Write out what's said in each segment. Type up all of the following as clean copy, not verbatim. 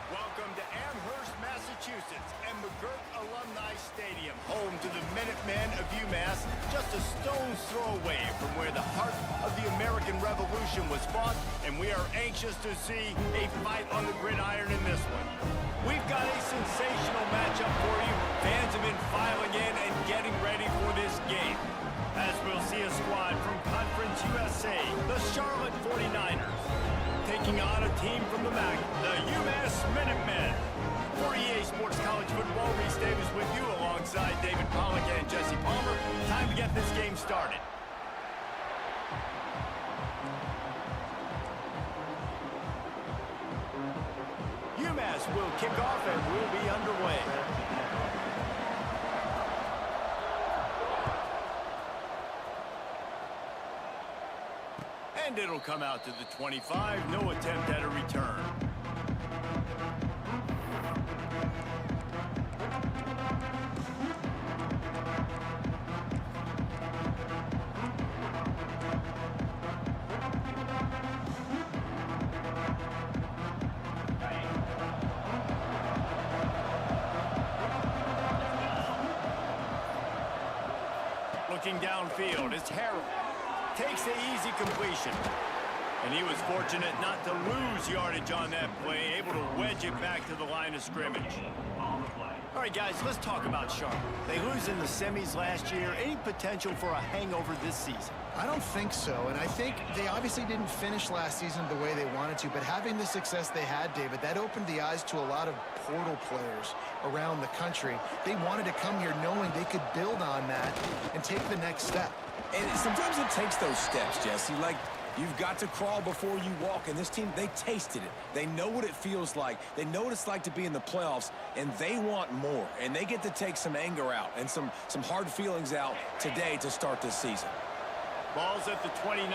Welcome to Amherst, Massachusetts, and McGirt Alumni Stadium, home to the Minutemen of UMass, just a stone's throw away from where the heart of the American Revolution was fought, and we are anxious to see a fight on the gridiron in this one. We've got a sensational matchup for you. Fans have been filing in and getting ready for this game, as we'll see a squad from Conference USA, the Charlotte 49ers. Taking on a team from the MAC, the UMass Minutemen. For EA Sports College Football, Reese Davis with you alongside David Pollack and Jesse Palmer. Time to get this game started. UMass will kick off and we'll be underway. And it'll come out to the 25. No attempt at a return. Looking downfield, it's Harold. Takes the easy completion. And he was fortunate not to lose yardage on that play, able to wedge it back to the line of scrimmage. All right, guys, let's talk about Charlotte. They lose in the semis last year. Any potential for a hangover this season? I don't think so, and I think they obviously didn't finish last season the way they wanted to, but having the success they had, David, that opened the eyes to a lot of portal players around the country. They wanted to come here knowing they could build on that and take the next step. And sometimes it takes those steps, Jesse. Like, you've got to crawl before you walk, and this team, they tasted it. They know what it feels like. They know what it's like to be in the playoffs, and they want more. And they get to take some anger out and some hard feelings out today to start this season. Ball's at the 29.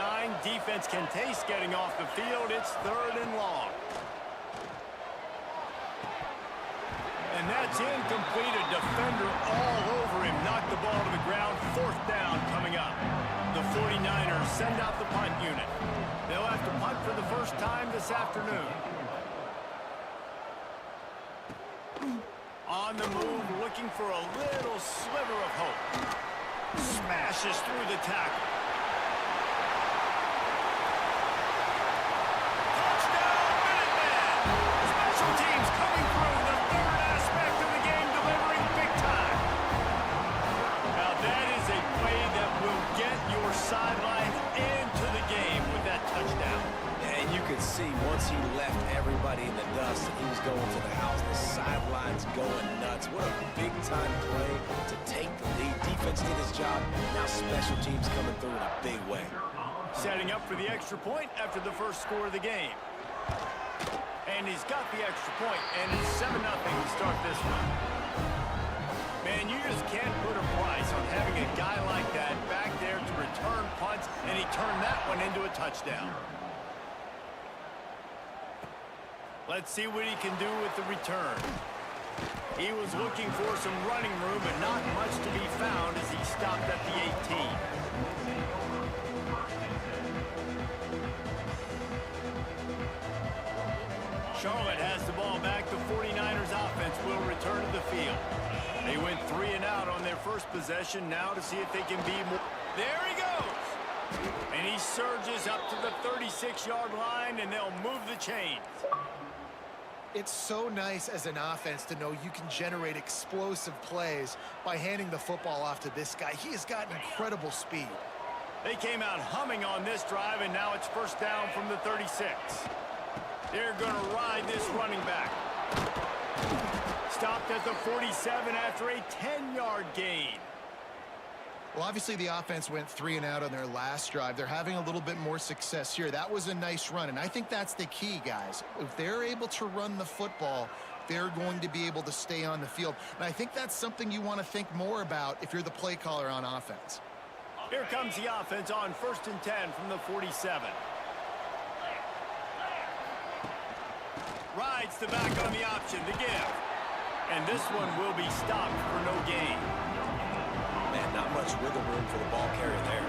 Defense can taste getting off the field. It's 3rd and long. And that's incomplete. A defender all over him. Knocked the ball to the ground. 4th down coming up. The 49ers send out the punt unit. They'll have to punt for the first time this afternoon. On the move, looking for a little sliver of hope. Smashes through the tackle. Touchdown, Minutemen! Special teams coming through. The 3rd aspect of the game, delivering big time. Now that is a play that will get your sideline into the game with that touchdown. And you could see once he left everybody in the dust and he was going to the house, the sidelines going nuts. What a big-time play to take the lead. Defense did his job. Now special teams coming through in a big way. Setting up for the extra point after the first score of the game. And he's got the extra point, and it's 7-0 to start this one. Man, you just can't put a price on having a guy like that back there to return punts, and he turned that one into a touchdown. Let's see what he can do with the return. He was looking for some running room, but not much to be found as he stopped at the 18. Charlotte has the ball back. The 49ers offense will return to the field. They went 3 and out on their first possession. Now to see if they can be more. There he goes. And he surges up to the 36-yard line, and they'll move the chains. It's so nice as an offense to know you can generate explosive plays by handing the football off to this guy. He has got incredible speed. They came out humming on this drive, and now it's 1st down from the 36. They're going to ride this running back. Stopped at the 47 after a 10-yard gain. Well, obviously the offense went 3 and out on their last drive. They're having a little bit more success here. That was a nice run, and I think that's the key, guys. If they're able to run the football, they're going to be able to stay on the field. And I think that's something you want to think more about if you're the play caller on offense. Here comes the offense on 1st and 10 from the 47. Rides the back on the option to give. And this one will be stopped for no gain. Man, not much wiggle room for the ball carrier there.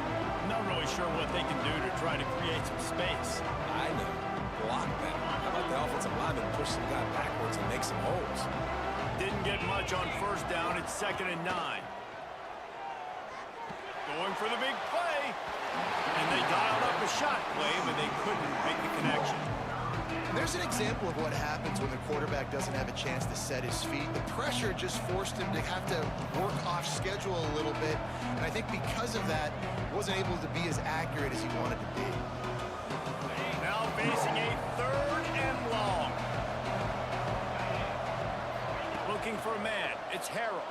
Not really sure what they can do to try to create some space. I know. Block that. How about the offensive lineman push some guy backwards and make some holes? Didn't get much on 1st down. It's 2nd and 9. Going for the big play. And they dialed up a shot play, but they couldn't make the connection. There's an example of what happens when the quarterback doesn't have a chance to set his feet. The pressure just forced him to have to work off schedule a little bit. And I think because of that, wasn't able to be as accurate as he wanted to be. Now facing a 3rd and long. Looking for a man. It's Harrell.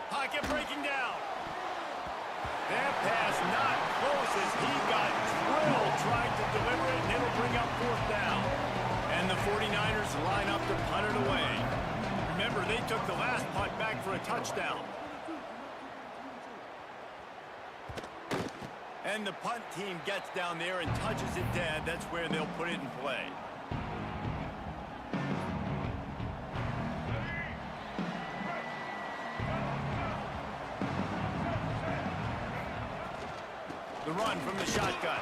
Pocket breaking down. That pass not close as he got drilled trying to deliver it, and it'll bring up 4th down. And the 49ers line up to punt it away. Remember, they took the last punt back for a touchdown. And the punt team gets down there and touches it dead. That's where they'll put it in play. The run from the shotgun.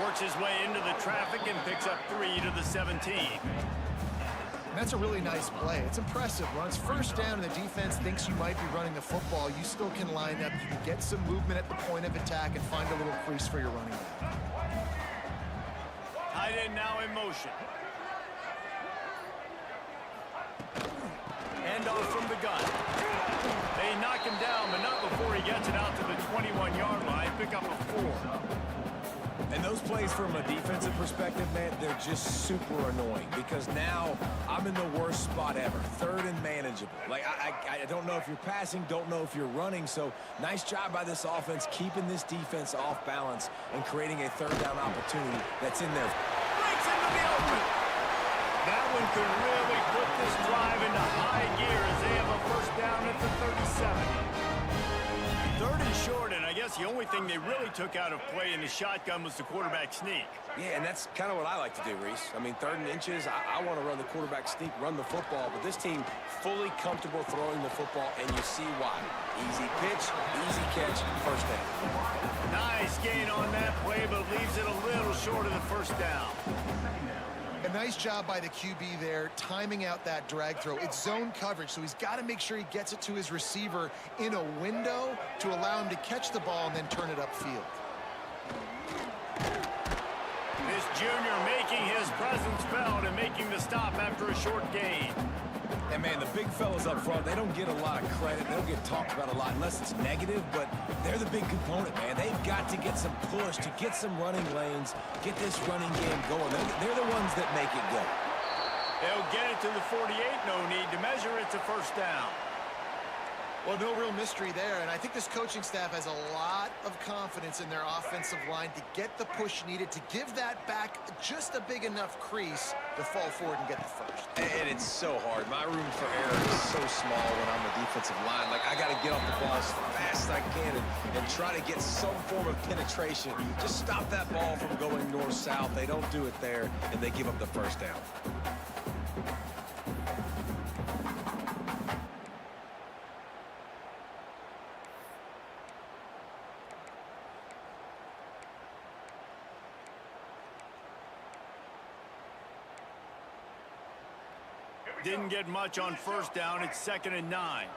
Works his way into the traffic and picks up 3 to the 17. And that's a really nice play. It's impressive. When it's 1st down and the defense thinks you might be running the football, you still can line up. You can get some movement at the point of attack and find a little crease for your running back. Tight end now in motion. Handoff from the gun. They knock him down, but not before he gets it out to the 21-yard line. Pick up a 4. And those plays from a defensive perspective, man, they're just super annoying because now I'm in the worst spot ever. 3rd and manageable. Like, I don't know if you're passing, don't know if you're running. So nice job by this offense keeping this defense off balance and creating a 3rd down opportunity that's in there. Breaks into the open. That one could really put this drive into high gear as they have a 1st down at the 37. 3rd and short, and I guess the only thing they really took out of play in the shotgun was the quarterback sneak. Yeah, and that's kind of what I like to do, Reese. I mean, 3rd and inches, I want to run the quarterback sneak, run the football, but this team fully comfortable throwing the football, and you see why. Easy pitch, easy catch, 1st down. Nice gain on that play, but leaves it a little short of the 1st down. A nice job by the QB there, timing out that drag throw. It's zone coverage, so he's got to make sure he gets it to his receiver in a window to allow him to catch the ball and then turn it upfield. This junior making his presence felt and making the stop after a short gain. And, man, the big fellas up front, they don't get a lot of credit. They don't get talked about a lot unless it's negative, but they're the big component, man. They've got to get some push, to get some running lanes, get this running game going. They're the ones that make it go. They'll get it to the 48, no need to measure it to 1st down. Well, no real mystery there, and I think this coaching staff has a lot of confidence in their offensive line to get the push needed, to give that back just a big enough crease to fall forward and get the 1st. And it's so hard. My room for error is so small when I'm the defensive line. Like, I got to get off the ball as fast as I can and try to get some form of penetration. Just stop that ball from going north-south. They don't do it there, and they give up the 1st down. Didn't get much on 1st down. It's 2nd and 9.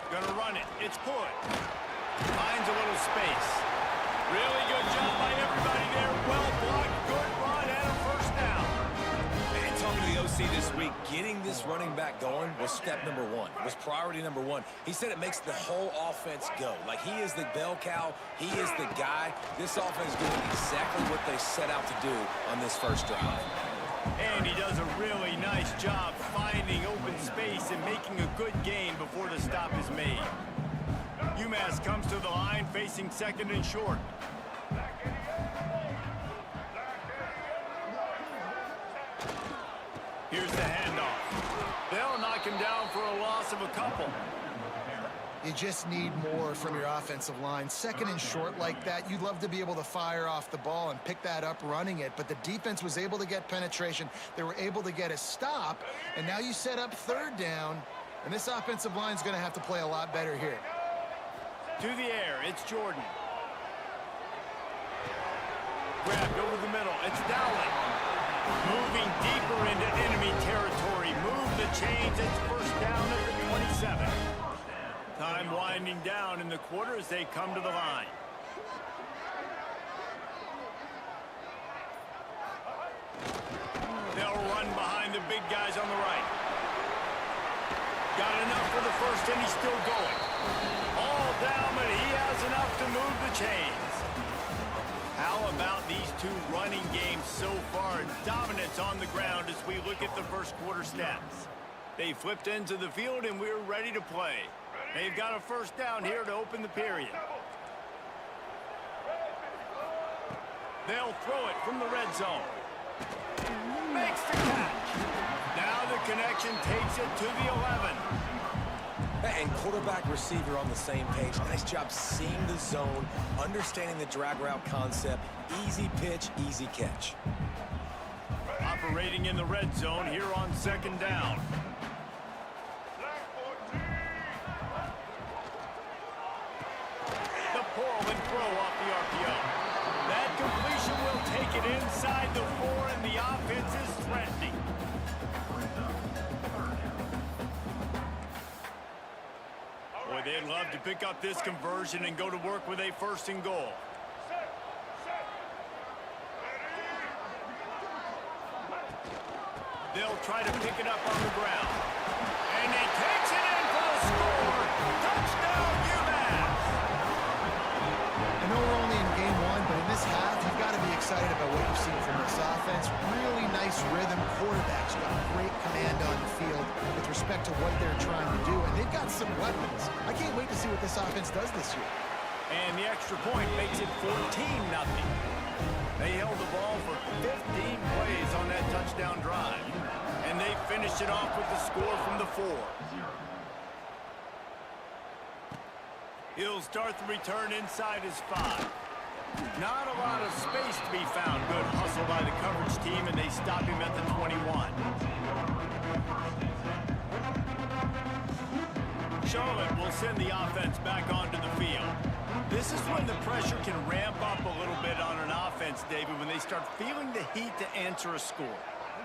Gonna run it. It's put. Finds a little space. Really good job by everybody there. Well blocked. Good run and a 1st down. And talking to the OC this week, getting this running back going was step number 1. Was priority number 1. He said it makes the whole offense go. Like, he is the bell cow. He is the guy. This offense is doing exactly what they set out to do on this 1st drive. And he does a really nice job finding open space and making a good gain before the stop is made. UMass comes to the line facing second and short. Here's the handoff. They'll knock him down for a loss of a couple. You just need more from your offensive line. Second and short like that, you'd love to be able to fire off the ball and pick that up running it, but the defense was able to get penetration. They were able to get a stop, and now you set up third down, and this offensive line is going to have to play a lot better here. To the air, it's Jordan. Grabbed over the middle, it's Dowling. Moving deeper into enemy territory. Move the chains, it's first down at the 27. Time winding down in the quarter as they come to the line. They'll run behind the big guys on the right. Got enough for the first, and he's still going. All down, but he has enough to move the chains. How about these two running games so far? Dominance on the ground as we look at the first quarter stats. They flipped into the field, and we're ready to play. They've got a first down here to open the period. They'll throw it from the red zone. Makes the catch. Now the connection takes it to the 11. And quarterback receiver on the same page. Nice job seeing the zone, understanding the drag route concept. Easy pitch, easy catch. Operating in the red zone here on second down. The pull and throw off the RPO. That completion will take it inside the 4, and the offense is threatening. Boy, they'd love to pick up this conversion and go to work with a first and goal. They'll try to pick it up on the ground. And he takes it in for the score. Touchdown, UMass! I know we're only in game one, but in this half, you've got to be excited about what you've seen from this offense. Really nice rhythm. Quarterbacks got great command on the field with respect to what they're trying to do, and they've got some weapons. I can't wait to see what this offense does this year. And the extra point makes it 14-0. They held the ball for 15 plays on that touchdown drive, and they finished it off with the score from the 4. He'll start the return inside his 5. Not a lot of space to be found. Good hustle by the coverage team, and they stop him at the 21. Charlotte will send the offense back onto the field. This is when the pressure can ramp up a little bit on an offense, David, when they start feeling the heat to answer a score.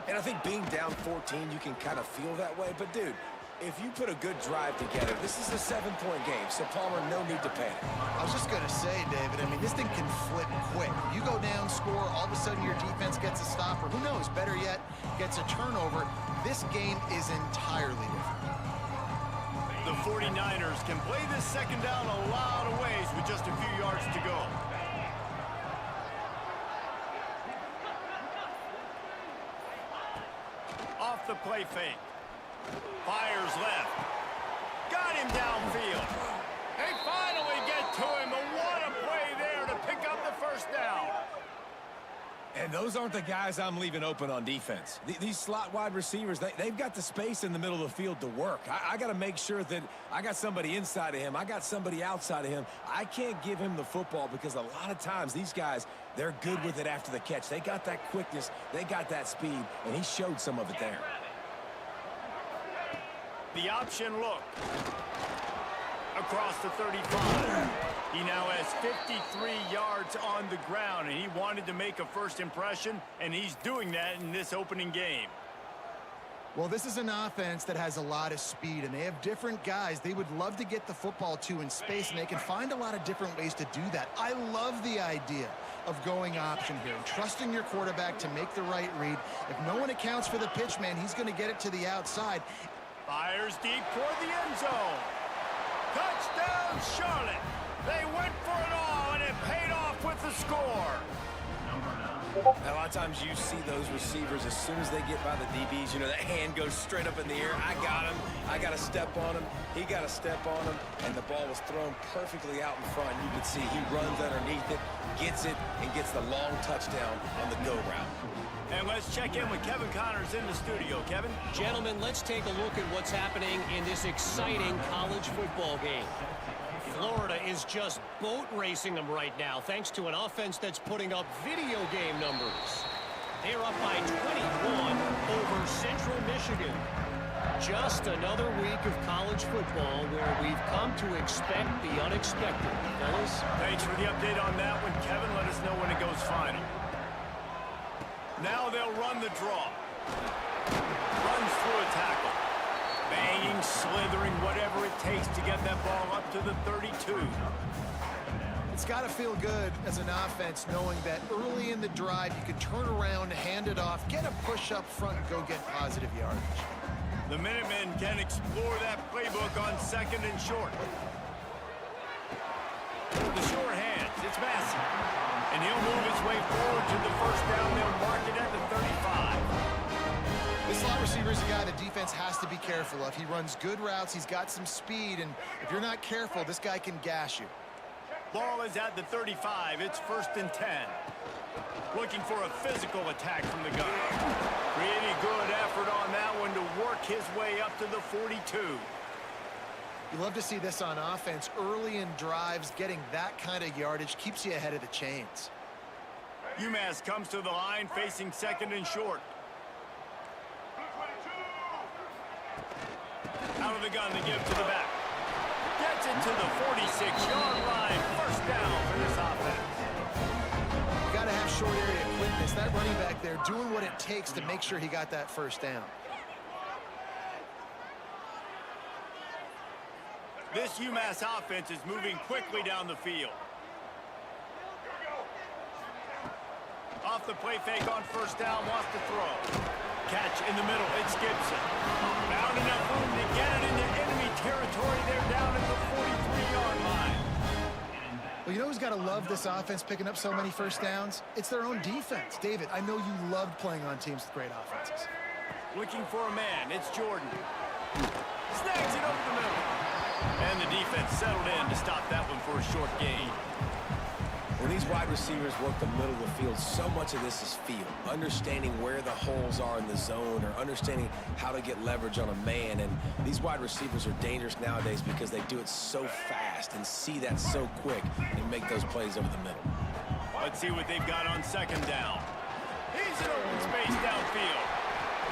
And I think being down 14, you can kind of feel that way. But, dude, if you put a good drive together, this is a 7-point game, so Palmer, no need to panic. I was just going to say, David, I mean, this thing can flip quick. You go down, score, all of a sudden your defense gets a stop, or who knows, better yet, gets a turnover. This game is entirely different. The 49ers can play this second down a lot of ways with just a few yards to go. Off the play fake. Fires left. Got him downfield. They finally get to him, but what a play there to pick up the first down. And those aren't the guys I'm leaving open on defense. These slot wide receivers, they've got the space in the middle of the field to work. I got to make sure that I got somebody inside of him. I got somebody outside of him. I can't give him the football because a lot of times these guys, they're good with it after the catch. They got that quickness. They got that speed, and he showed some of it there. The option look. Across the 35. He now has 53 yards on the ground, and he wanted to make a first impression, and he's doing that in this opening game. Well, this is an offense that has a lot of speed, and they have different guys they would love to get the football to in space, and they can find a lot of different ways to do that. I love the idea of going option here and trusting your quarterback to make the right read. If no one accounts for the pitch, man, he's going to get it to the outside. Fires deep toward the end zone. Touchdown, Charlotte. They went for it all, and it paid off with the score. A lot of times you see those receivers, as soon as they get by the DBs, you know, that hand goes straight up in the air. I got him. I got to step on him. He got to step on him. And the ball was thrown perfectly out in front. You can see he runs underneath it, gets it, and gets the long touchdown on the go route. And let's check in with Kevin Connors in the studio. Kevin? Gentlemen, let's take a look at what's happening in this exciting college football game. Florida is just boat racing them right now, thanks to an offense that's putting up video game numbers. They're up by 21 over Central Michigan. Just another week of college football where we've come to expect the unexpected. Fellas? Thanks for the update on that one, Kevin. Let us know when it goes final. Now they'll run the draw. Runs through a tackle. Banging, slithering, whatever it takes to get that ball up to the 32. It's got to feel good as an offense knowing that early in the drive you can turn around, hand it off, get a push up front, and go get positive yardage. The Minutemen can explore that playbook on 2nd and short. The short hands, it's Massey. And he'll move his way forward to the first down. They'll mark it at the 35. This slot receiver is a guy the defense has to be careful of. He runs good routes, he's got some speed, and if you're not careful, this guy can gash you. Ball is at the 35. It's 1st and 10. Looking for a physical attack from the gun. Pretty good effort on that one to work his way up to the 42. You love to see this on offense. Early in drives, getting that kind of yardage keeps you ahead of the chains. UMass comes to the line facing 2nd and short. Out of the gun, the give to the back. Gets it to the 46-yard line. First down for this offense. You got to have short area quickness. That running back there doing what it takes to make sure he got that first down. This UMass offense is moving quickly down the field. Off the play fake on first down, wants to throw. Catch in the middle, it's Gibson. Found enough room to get it into enemy territory. They're down at the 43-yard line. Well, you know who's got to love this offense picking up so many first downs? It's their own defense. David, I know you loved playing on teams with great offenses. Looking for a man, it's Jordan. Snags it over the middle. And the defense settled in to stop that one for a short gain. When these wide receivers work the middle of the field, so much of this is feel. Understanding where the holes are in the zone or understanding how to get leverage on a man. And these wide receivers are dangerous nowadays because they do it so fast and see that so quick and make those plays over the middle. Let's see what they've got on 2nd down. He's in open space downfield.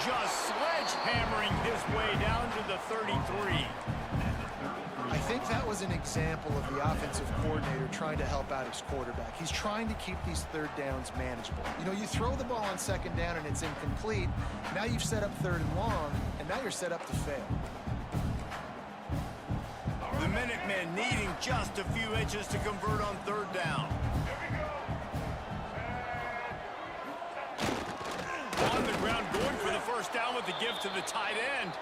Just sledgehammering his way down to the 33. I think that was an example of the offensive coordinator trying to help out his quarterback. He's trying to keep these 3rd downs manageable. You know, you throw the ball on 2nd down and it's incomplete. Now you've set up 3rd and long, and now you're set up to fail. The Minutemen needing just a few inches to convert on 3rd down. On the ground, going for the first down with the give to the tight end.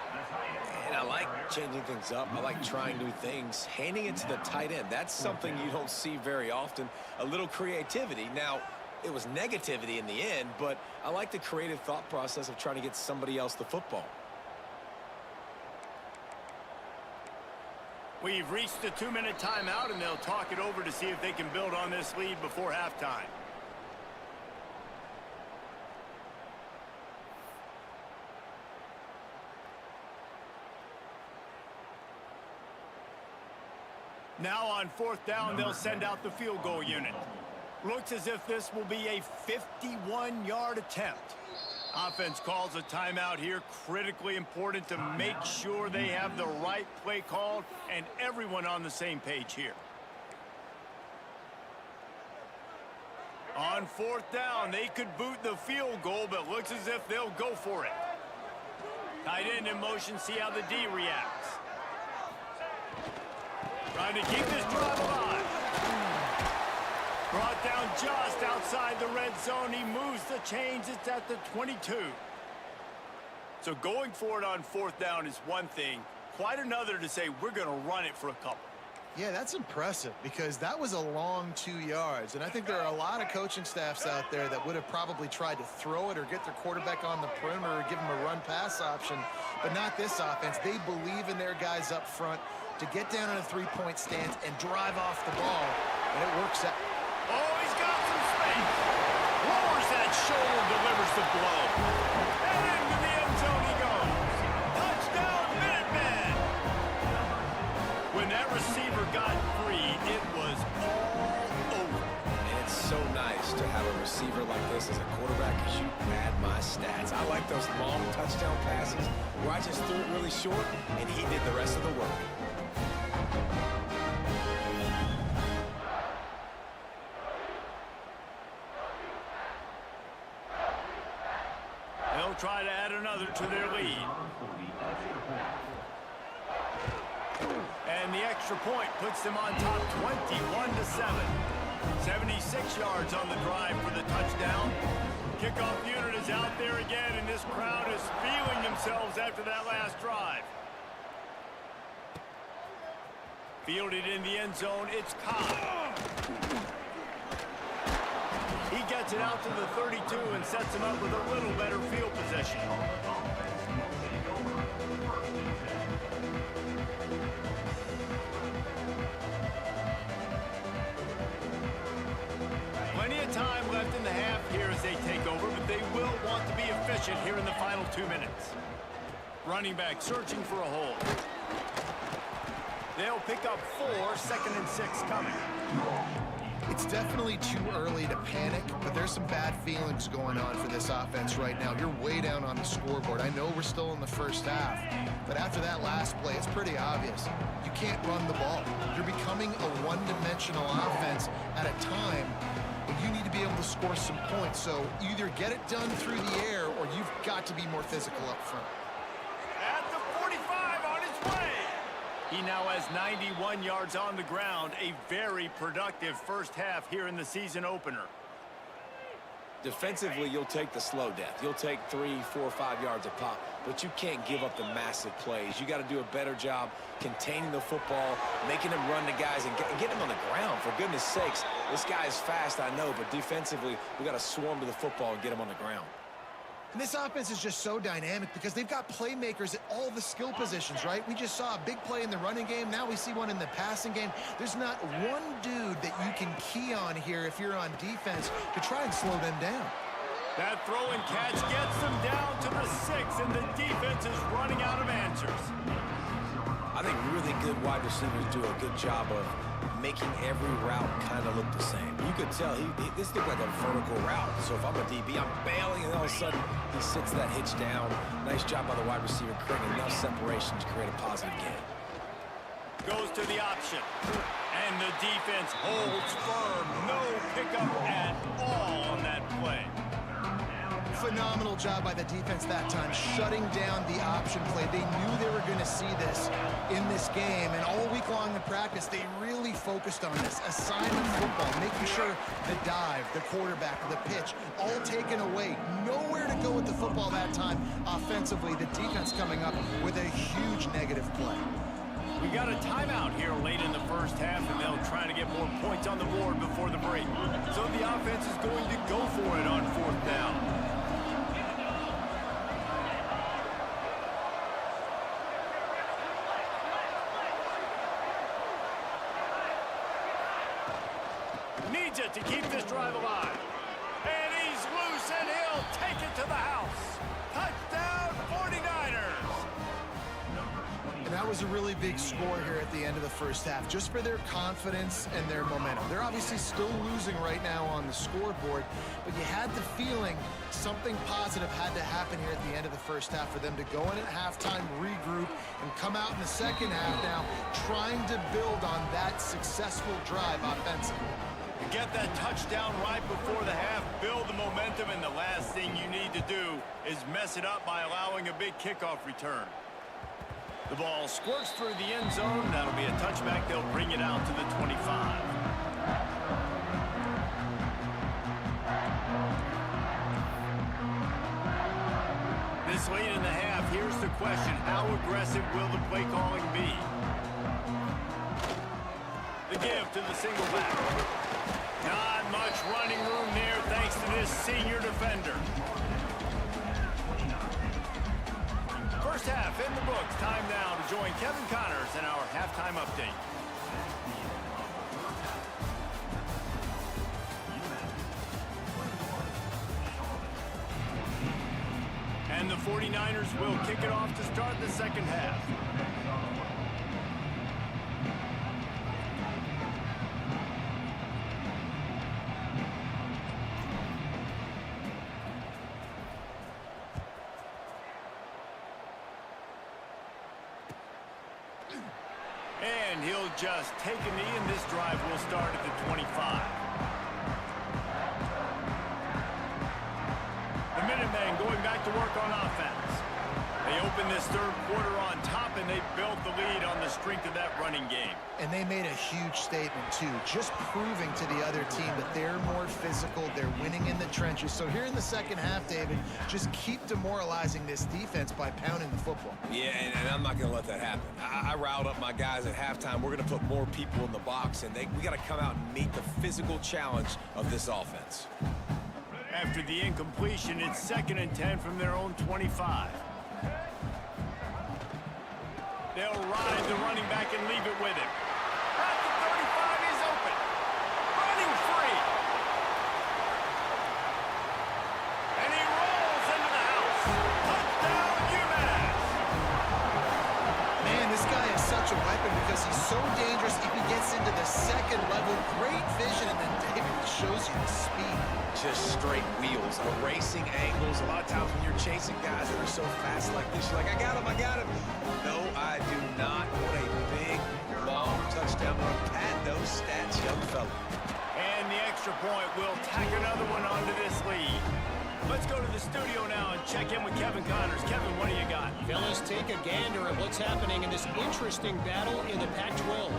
And I like changing things up. I like trying new things. Handing it to the tight end, that's something you don't see very often. A little creativity. Now, it was negativity in the end, but I like the creative thought process of trying to get somebody else the football. We've reached the 2-minute timeout, and they'll talk it over to see if they can build on this lead before halftime. Now on 4th down, they'll send out the field goal unit. Looks as if this will be a 51-yard attempt. Offense calls a timeout here. Critically important to make sure they have the right play called and everyone on the same page here. On 4th down, they could boot the field goal, but looks as if they'll go for it. Tight end in motion, see how the D reacts. Trying to keep this drive alive. Brought down just outside the red zone. He moves the chains. It's at the 22. So going for it on 4th down is one thing. Quite another to say we're going to run it for a couple. Yeah, that's impressive because that was a long 2 yards. And I think there are a lot of coaching staffs out there that would have probably tried to throw it or get their quarterback on the perimeter or give him a run-pass option, but not this offense. They believe in their guys up front to get down in a three-point stance and drive off the ball, and it works out. Oh, he's got some space. Lowers that shoulder, delivers the blow. And into the end zone he goes. Touchdown, Minutemen! When that receiver got free, it was all over. And it's so nice to have a receiver like this as a quarterback because you pad my stats. I like those long touchdown passes where I just threw it really short and he did the rest of the work. They'll try to add another to their lead. And the extra point puts them on top 21-7. 76 yards on the drive for the touchdown. Kickoff unit is out there again, and this crowd is feeling themselves after that last drive. Fielded in the end zone, it's Cobb. He gets it out to the 32 and sets him up with a little better field position. Plenty of time left in the half here as they take over, but they will want to be efficient here in the final 2 minutes. Running back searching for a hole. They'll pick up 4, 2nd and 6 coming. It's definitely too early to panic, but there's some bad feelings going on for this offense right now. You're way down on the scoreboard. I know we're still in the first half, but after that last play, it's pretty obvious. You can't run the ball. You're becoming a one-dimensional offense at a time when you need to be able to score some points. So either get it done through the air or you've got to be more physical up front. At the 45 on his way. He now has 91 yards on the ground, a very productive first half here in the season opener. Defensively, you'll take the slow death. You'll take 3, 4, 5 yards a pop, but you can't give up the massive plays. You got to do a better job containing the football, making them run the guys, and getting them on the ground. For goodness sakes, this guy is fast, I know, but defensively, we got to swarm to the football and get him on the ground. And this offense is just so dynamic because they've got playmakers at all the skill positions, right? We just saw a big play in the running game. Now we see one in the passing game. There's not one dude that you can key on here if you're on defense to try and slow them down. That throw and catch gets them down to the 6, and the defense is running out of answers. I think really good wide receivers do a good job of making every route kind of look the same. You could tell this looked like a vertical route. So if I'm a DB, I'm bailing, and all of a sudden he sits that hitch down. Nice job by the wide receiver, creating enough separation to create a positive gain. Goes to the option, and the defense holds firm. No pickup at all on that play. Phenomenal job by the defense that time, shutting down the option play. They knew they were going to see this in this game, and all week long in practice, they really focused on this. Assignment football, making sure the dive, the quarterback, the pitch, all taken away. Nowhere to go with the football that time offensively. The defense coming up with a huge negative play. We got a timeout here late in the first half, and they'll try to get more points on the board before the break. So the offense is going to go for it on 4th down. Needs it to keep this drive alive. And he's loose, and he'll take it to the house. Touchdown, 49ers. And that was a really big score here at the end of the first half, just for their confidence and their momentum. They're obviously still losing right now on the scoreboard, but you had the feeling something positive had to happen here at the end of the first half for them to go in at halftime, regroup, and come out in the second half now trying to build on that successful drive offensively. You get that touchdown right before the half, build the momentum, and the last thing you need to do is mess it up by allowing a big kickoff return. The ball squirts through the end zone. That'll be a touchback. They'll bring it out to the 25. This late in the half, here's the question. How aggressive will the play calling be? to give to the single back. Not much running room there thanks to this senior defender. First half in the books. Time now to join Kevin Connors in our halftime update. And the 49ers will kick it off to start the second half. And he'll just take a knee, and this drive will start at the 25. The Minutemen going back to work on offense. They open this third quarter on top, and they built the lead on the strength of that running game. And they made a huge statement, too, just proving to the other team that they're more physical, they're winning in the trenches. So here in the second half, David, just keep demoralizing this defense by pounding the football. Yeah, and I'm not going to let that happen. I riled up my guys at halftime. We're going to put more people in the box, and we got to come out and meet the physical challenge of this offense. After the incompletion, it's 2nd and 10 from their own 25. They'll ride the running back and leave it with him. At the 35, he's open. Running free. And he rolls into the house. Touchdown, UMass. Man, this guy is such a weapon because he's so dangerous if he gets into the second level. Great vision, and then David shows you the speed. Just straight wheels, erasing angles. A lot of times when you're chasing guys that are so fast like this, you're like, I got him, I got him. No, I do not want a big, long touchdown run. Pad those stats, young fella. And the extra point will tack another one onto this lead. Let's go to the studio now and check in with Kevin Connors. Kevin, what do you got? Fellas, take a gander at what's happening in this interesting battle in the Pac-12.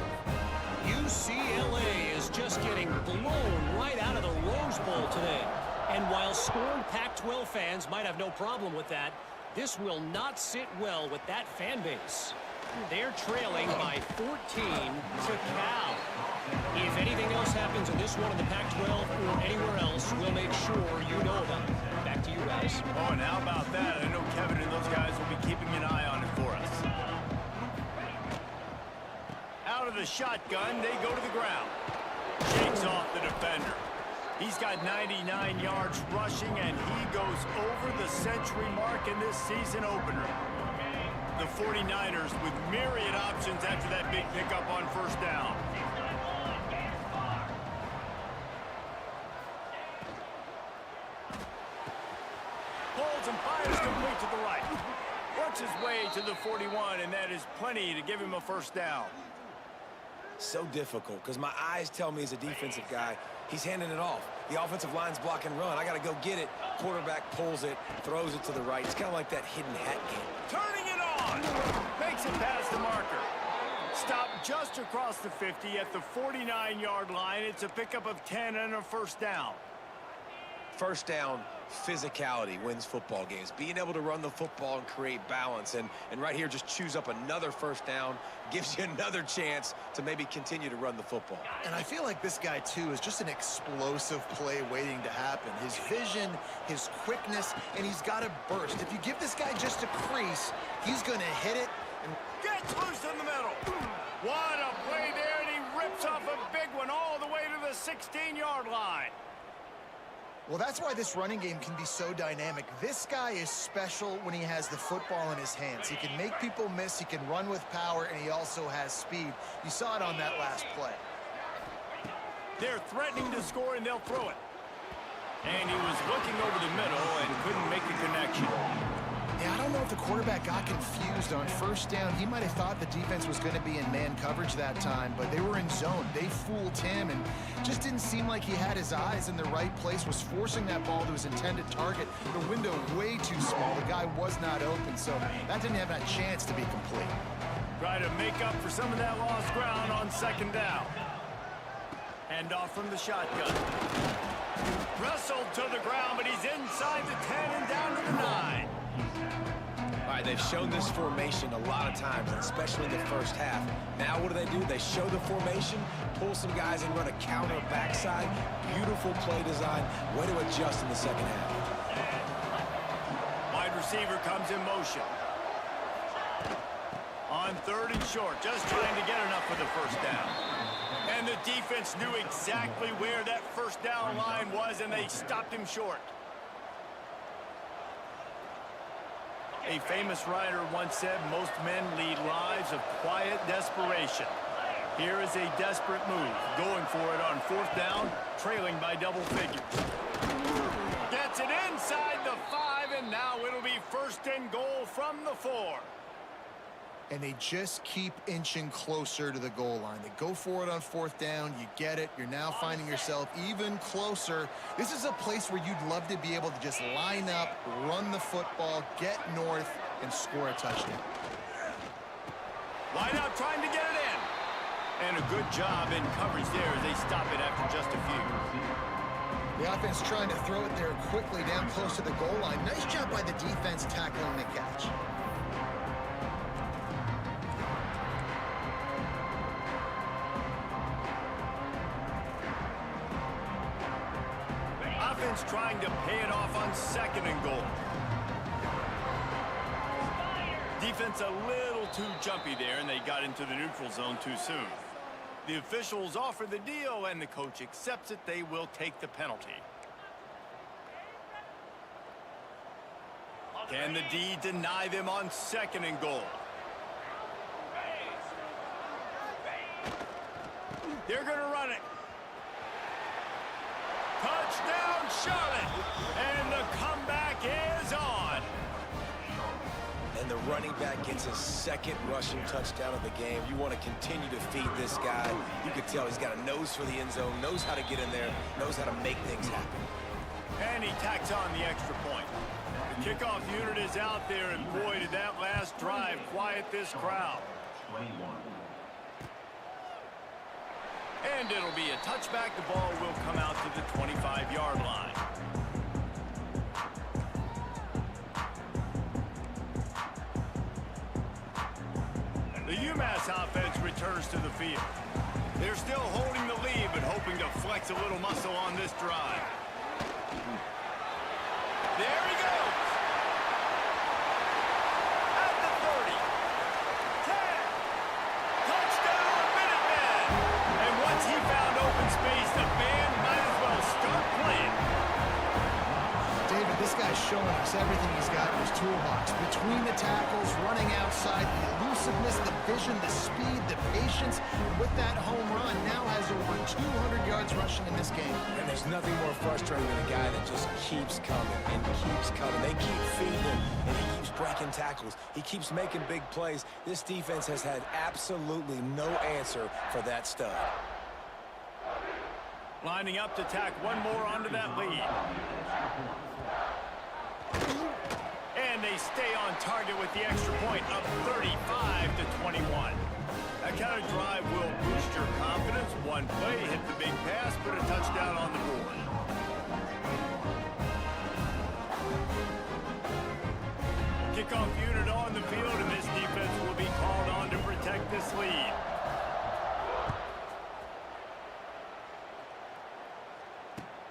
UCLA is just getting blown right out of the Rose Bowl today. And while scorned Pac-12 fans might have no problem with that, this will not sit well with that fan base. They're trailing by 14 to Cal. If anything else happens in this one in the Pac-12 or anywhere else, we'll make sure you know about it. Back to you guys. Oh, and how about that? I know Kevin and those guys will be keeping an eye on it for us. Out of the shotgun, they go to the ground. Shakes off the defender. He's got 99 yards rushing, and he goes over the century mark in this season opener. The 49ers with myriad options after that big pickup on first down. Pulls and fires complete to the right. Works his way to the 41, and that is plenty to give him a first down. So difficult because my eyes tell me as a defensive guy, he's handing it off. The offensive line's block and run. I got to go get it. Quarterback pulls it, throws it to the right. It's kind of like that hidden hat game. Turning it on. Makes it past the marker. Stopped just across the 50 at the 49-yard line. It's a pickup of 10 and a first down. First down, physicality wins football games. Being able to run the football and create balance. And right here, just choose up another first down. Gives you another chance to maybe continue to run the football. And I feel like this guy, too, is just an explosive play waiting to happen. His vision, his quickness, and he's got a burst. If you give this guy just a crease, he's going to hit it. And gets loose in the middle. What a play there, and he rips off a big one all the way to the 16-yard line. well, that's why this running game can be so dynamic. This guy is special when he has the football in his hands. He can make people miss, he can run with power, and he also has speed. You saw it on that last play. They're threatening to score, and they'll throw it. And he was looking over the middle and couldn't make the connection. Yeah, I don't know if the quarterback got confused on first down. He might have thought the defense was going to be in man coverage that time, but they were in zone. They fooled him and just didn't seem like he had his eyes in the right place, was forcing that ball to his intended target. The window way too small. The guy was not open, so that didn't have a chance to be complete. Try to make up for some of that lost ground on second down. Hand off from the shotgun. Wrestled to the ground, but he's inside the 10 and down to the 9. All right, they've shown this formation a lot of times, especially in the first half. Now what do? They show the formation, pull some guys and run a counter backside. Beautiful play design. Way to adjust in the second half. Wide receiver comes in motion. On 3rd and short, just trying to get enough for the first down. And the defense knew exactly where that first down line was, and they stopped him short. A famous writer once said, most men lead lives of quiet desperation. Here is a desperate move, going for it on 4th down, trailing by double figures. Gets it inside the 5, and now it'll be 1st and goal from the 4. And they just keep inching closer to the goal line. They go for it on 4th down. You get it. You're now finding yourself even closer. This is a place where you'd love to be able to just line up, run the football, get north, and score a touchdown. Line out trying to get it in. And a good job in coverage there as they stop it after just a few. The offense trying to throw it there quickly down close to the goal line. Nice job by the defense tackling the catch. Offense trying to pay it off on 2nd and goal. Defense a little too jumpy there, and they got into the neutral zone too soon. The officials offer the deal, and the coach accepts it. They will take the penalty. Can the D deny them on 2nd and goal? They're going to run it. Touchdown, Charlotte! And the comeback is on. And the running back gets his 2nd rushing touchdown of the game. You want to continue to feed this guy. You can tell he's got a nose for the end zone, knows how to get in there, knows how to make things happen. And he tacks on the extra point. The kickoff unit is out there, and boy, did that last drive quiet this crowd. And it'll be a touchback. The ball will come out to the 25-yard line. The UMass offense returns to the field. They're still holding the lead, but hoping to flex a little muscle on this drive. There he goes. At the 30. 10. Touchdown, Minutemen. And once he found open space, the band might as well start playing. David, this guy's showing us everything he's got in his toolbox. Between the tackles, running outside, the elusiveness, the vision, the speed, the patience. With that home run, now has over 200 yards rushing in this game. And there's nothing more frustrating than a guy that just keeps coming and keeps coming. They keep feeding him, and he keeps breaking tackles. He keeps making big plays. This defense has had absolutely no answer for that stud. Lining up to tack one more onto that lead. And they stay on target with the extra point, up 35-21. That kind of drive will boost your confidence. One play, hit the big pass, put a touchdown on the board. Kickoff unit on the field, and this defense will be called on to protect this lead.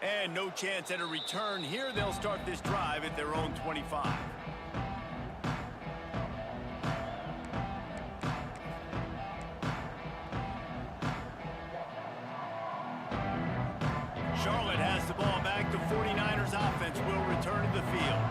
And no chance at a return here. They'll start this drive at their own 25. Charlotte has the ball back. The 49ers offense will return to the field.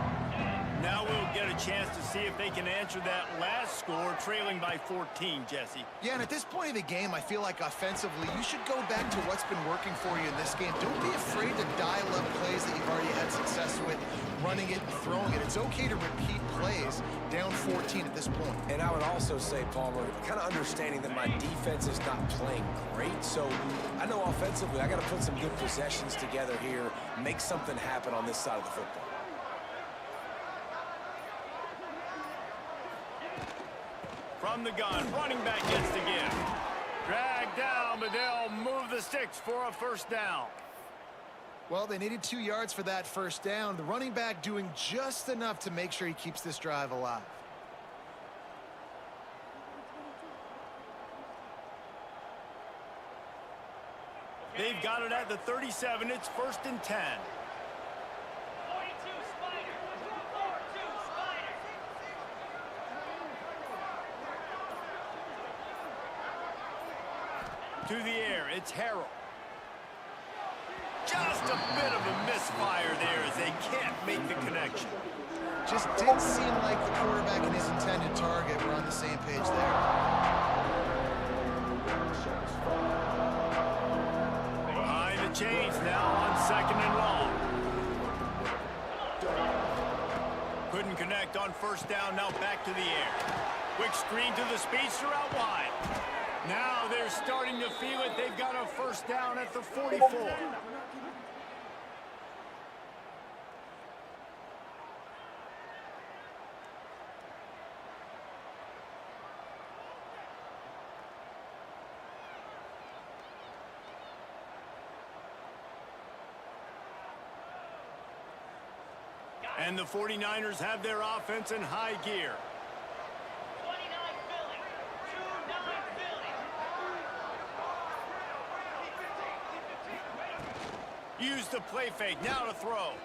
Now we'll get a chance to see if they can answer that last score, trailing by 14, Jesse. Yeah, and at this point of the game, I feel like offensively, you should go back to what's been working for you in this game. Don't be afraid to dial up plays that you've already had success with, running it and throwing it. It's okay to repeat plays down 14 at this point. And I would also say, Palmer, kind of understanding that my defense is not playing great. So I know offensively, I got to put some good possessions together here, make something happen on this side of the football. From the gun, running back gets the give. Dragged down, but they'll move the sticks for a first down. Well, they needed 2 yards for that first down. The running back doing just enough to make sure he keeps this drive alive. they've got it at the 37. It's 1st and 10. 42 Spider. 42 Spider. To the air, it's Harrell. Just a bit of a misfire there as they can't make the connection. Just didn't seem like the quarterback and his intended target were on the same page there. Behind the chains now on 2nd and long. Couldn't connect on 1st down, now back to the air. Quick screen to the speedster out wide. Now they're starting to feel it. They've got a 1st down at the 44. And the 49ers have their offense in high gear. 29 Philly. 29 Philly. Use the play fake, now to throw.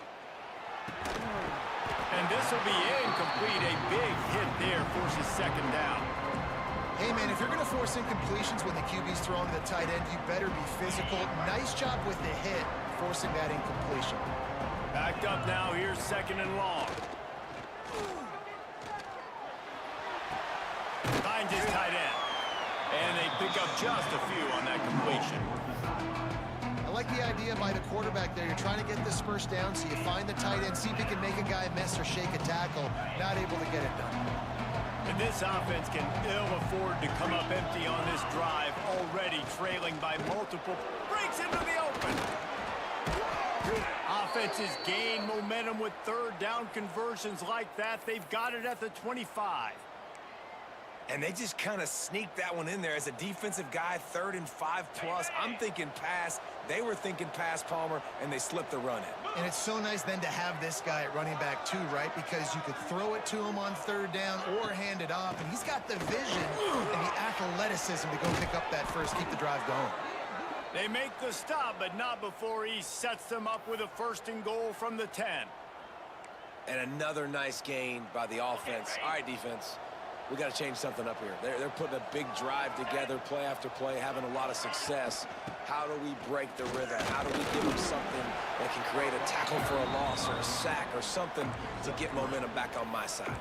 And this will be incomplete. A big hit there forces 2nd down. Hey, man, if you're going to force incompletions when the QB's throwing to the tight end, you better be physical. Nice job with the hit, forcing that incompletion. Backed up now, here's 2nd and long. Finds his tight end. And they pick up just a few on that completion. I like the idea by the quarterback there. You're trying to get this first down, so you find the tight end, see if he can make a guy miss or shake a tackle. Not able to get it done. And this offense can ill afford to come up empty on this drive, already trailing by multiple. Breaks into the open. Offenses gain momentum with 3rd down conversions like that. They've got it at the 25. And they just kind of sneaked that one in there as a defensive guy, 3rd and 5+. I'm thinking pass. They were thinking pass, Palmer, and they slipped the run in. And it's so nice then to have this guy at running back too, right? Because you could throw it to him on 3rd down or hand it off, and he's got the vision and the athleticism to go pick up that first, keep the drive going. They make the stop, but not before he sets them up with a 1st and goal from the 10. And another nice gain by the offense. All right, defense. We got to change something up here. They're putting a big drive together, play after play, having a lot of success. How do we break the rhythm? How do we give them something that can create a tackle for a loss or a sack or something to get momentum back on my side?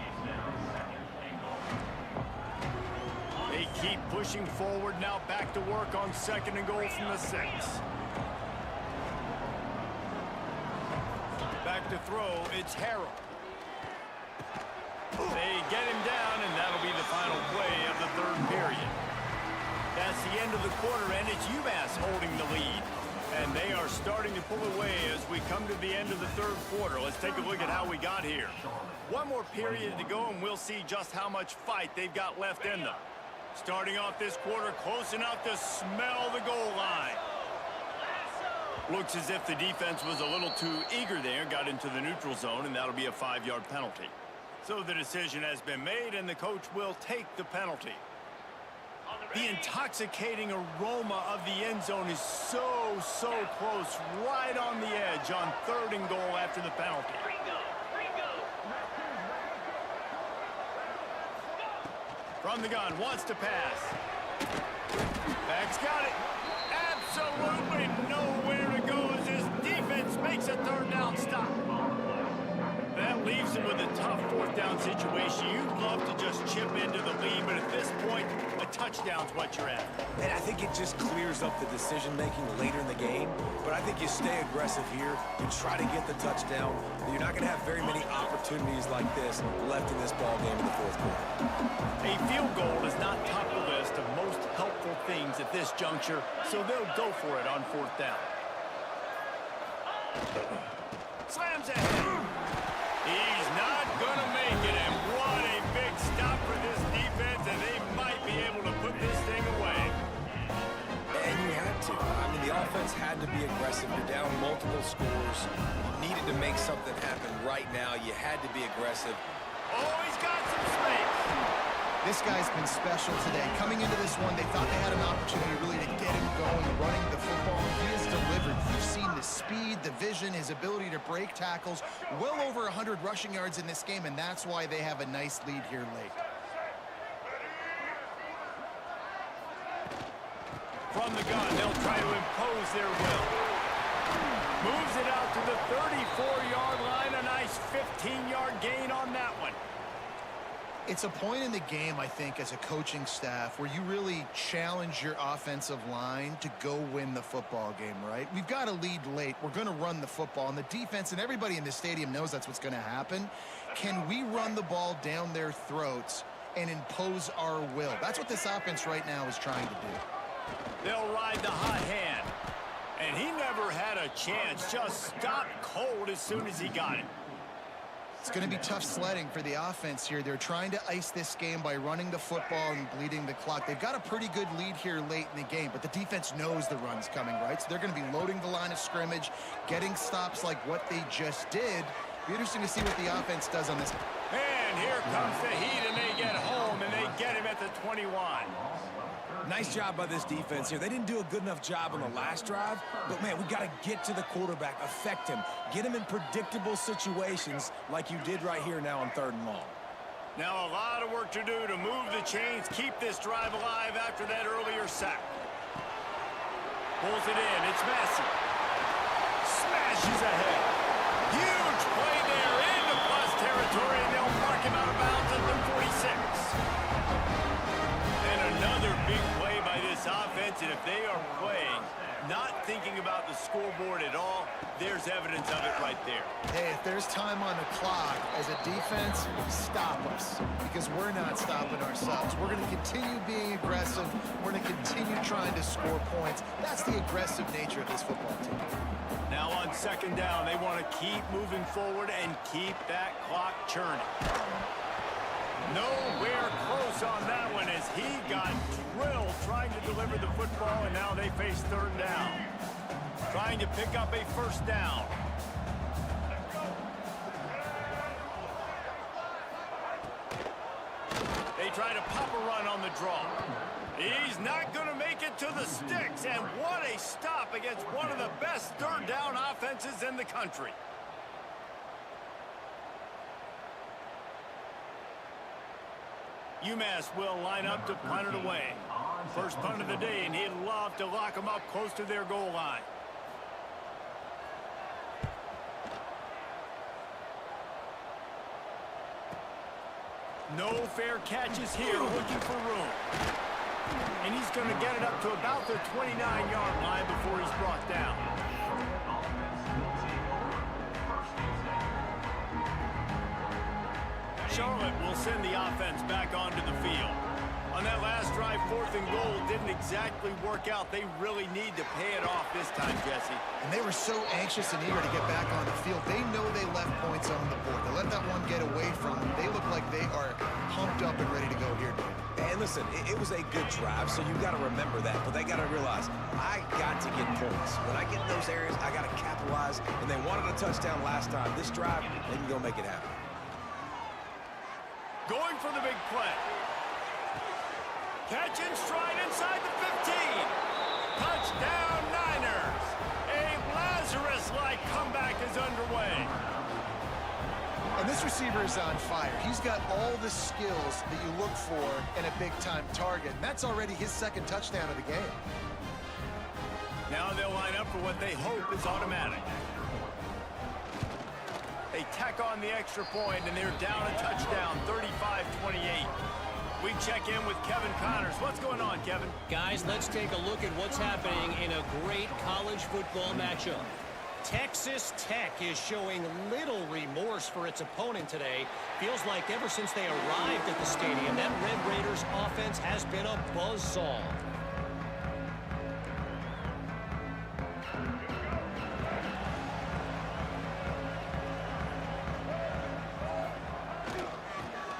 They keep pushing forward, now back to work on 2nd and goal from the 6. Back to throw, it's Harrell. They get him down, and that'll be the final play of the 3rd period. That's the end of the quarter, and it's UMass holding the lead. And they are starting to pull away as we come to the end of the 3rd quarter. Let's take a look at how we got here. One more period to go, and we'll see just how much fight they've got left in them. Starting off this quarter close enough to smell the goal line. Looks as if the defense was a little too eager there, got into the neutral zone, and that'll be a 5-yard penalty. So the decision has been made, and the coach will take the penalty. The intoxicating aroma of the end zone is so close, right on the edge on 3rd and goal after the penalty. From the gun, wants to pass. Back's got it. Absolutely nowhere to go as this defense makes a 3rd down stop. That leaves him with a tough 4th down situation. You'd love to just chip into the lead, but at this point, a touchdown's what you're at. And I think it just clears up the decision-making later in the game. But I think you stay aggressive here. You try to get the touchdown. You're not going to have very many opportunities like this left in this ball game in the 4th quarter. A field goal is not top the list of most helpful things at this juncture, so they'll go for it on 4th down. Slams ahead. He's not going to make it, and what a big stop for this defense, and they might be able to put this thing away. And you had to. I mean, the offense had to be aggressive. You're down multiple scores. You needed to make something happen right now. You had to be aggressive. Oh, he's got some space. This guy's been special today. Coming into this one, they thought they had an opportunity really to get him going, running the football. He has delivered. You've seen the speed, the vision, his ability to break tackles. Well over 100 rushing yards in this game, and that's why they have a nice lead here late. From the gun, they'll try to impose their will. Moves it out to the 34-yard line. A nice 15-yard gain on that one. It's a point in the game, I think, as a coaching staff where you really challenge your offensive line to go win the football game, right? We've got a lead late. We're going to run the football, and the defense and everybody in the stadium knows that's what's going to happen. Can we run the ball down their throats and impose our will? That's what this offense right now is trying to do. They'll ride the hot hand. And he never had a chance. Just stopped cold as soon as he got it. It's going to be tough sledding for the offense here. They're trying to ice this game by running the football and bleeding the clock. They've got a pretty good lead here late in the game, but the defense knows the run's coming, right? So they're going to be loading the line of scrimmage, getting stops like what they just did. Be interesting to see what the offense does on this. And here comes the heat, and they get home, and they get him at the 21. Nice job by this defense here. They didn't do a good enough job on the last drive, but, man, we got to get to the quarterback, affect him, get him in predictable situations like you did right here now on 3rd and long. Now a lot of work to do to move the chains, keep this drive alive after that earlier sack. Pulls it in. It's Massey. Smashes ahead. Huge play there into plus territory, and they'll mark him out of bounds at the 46. And another big play by this offense, and if they are playing, not thinking about the scoreboard at all, there's evidence of it right there. Hey, if there's time on the clock, as a defense, stop us, because we're not stopping ourselves. We're going to continue being aggressive. We're going to continue trying to score points. That's the aggressive nature of this football team. Now on 2nd down, they want to keep moving forward and keep that clock churning. Nowhere close on that one as he got drilled trying to deliver the football, and now they face 3rd down. Trying to pick up a 1st down. They try to pop a run on the draw. He's not going to make it to the sticks, and what a stop against one of the best 3rd down offenses in the country. UMass will line up to punt it away. First punt of the day, and he'd love to lock them up close to their goal line. No fair catches here, looking for room. And he's going to get it up to about the 29-yard line before he's brought down. Charlotte will send the offense back onto the field. On that last drive, 4th and goal didn't exactly work out. They really need to pay it off this time, Jesse. And they were so anxious and eager to get back on the field. They know they left points on the board. They let that one get away from them. They look like they are pumped up and ready to go here, Dave. And listen, it was a good drive, so you've got to remember that. But they got to realize, I got to get points. When I get in those areas, I got to capitalize. And they wanted a touchdown last time. This drive, they can go make it happen. Going for the big play. Catch in stride inside the 15. Touchdown, Niners. A Lazarus-like comeback is underway. And this receiver is on fire. He's got all the skills that you look for in a big-time target. And that's already his 2nd touchdown of the game. Now they'll line up for what they hope is automatic. They tack on the extra point, and they're down a touchdown, 35-28. We check in with Kevin Connors. What's going on, Kevin? Guys, let's take a look at what's happening in a great college football matchup. Texas Tech is showing little remorse for its opponent today. Feels like ever since they arrived at the stadium, that Red Raiders offense has been a buzzsaw.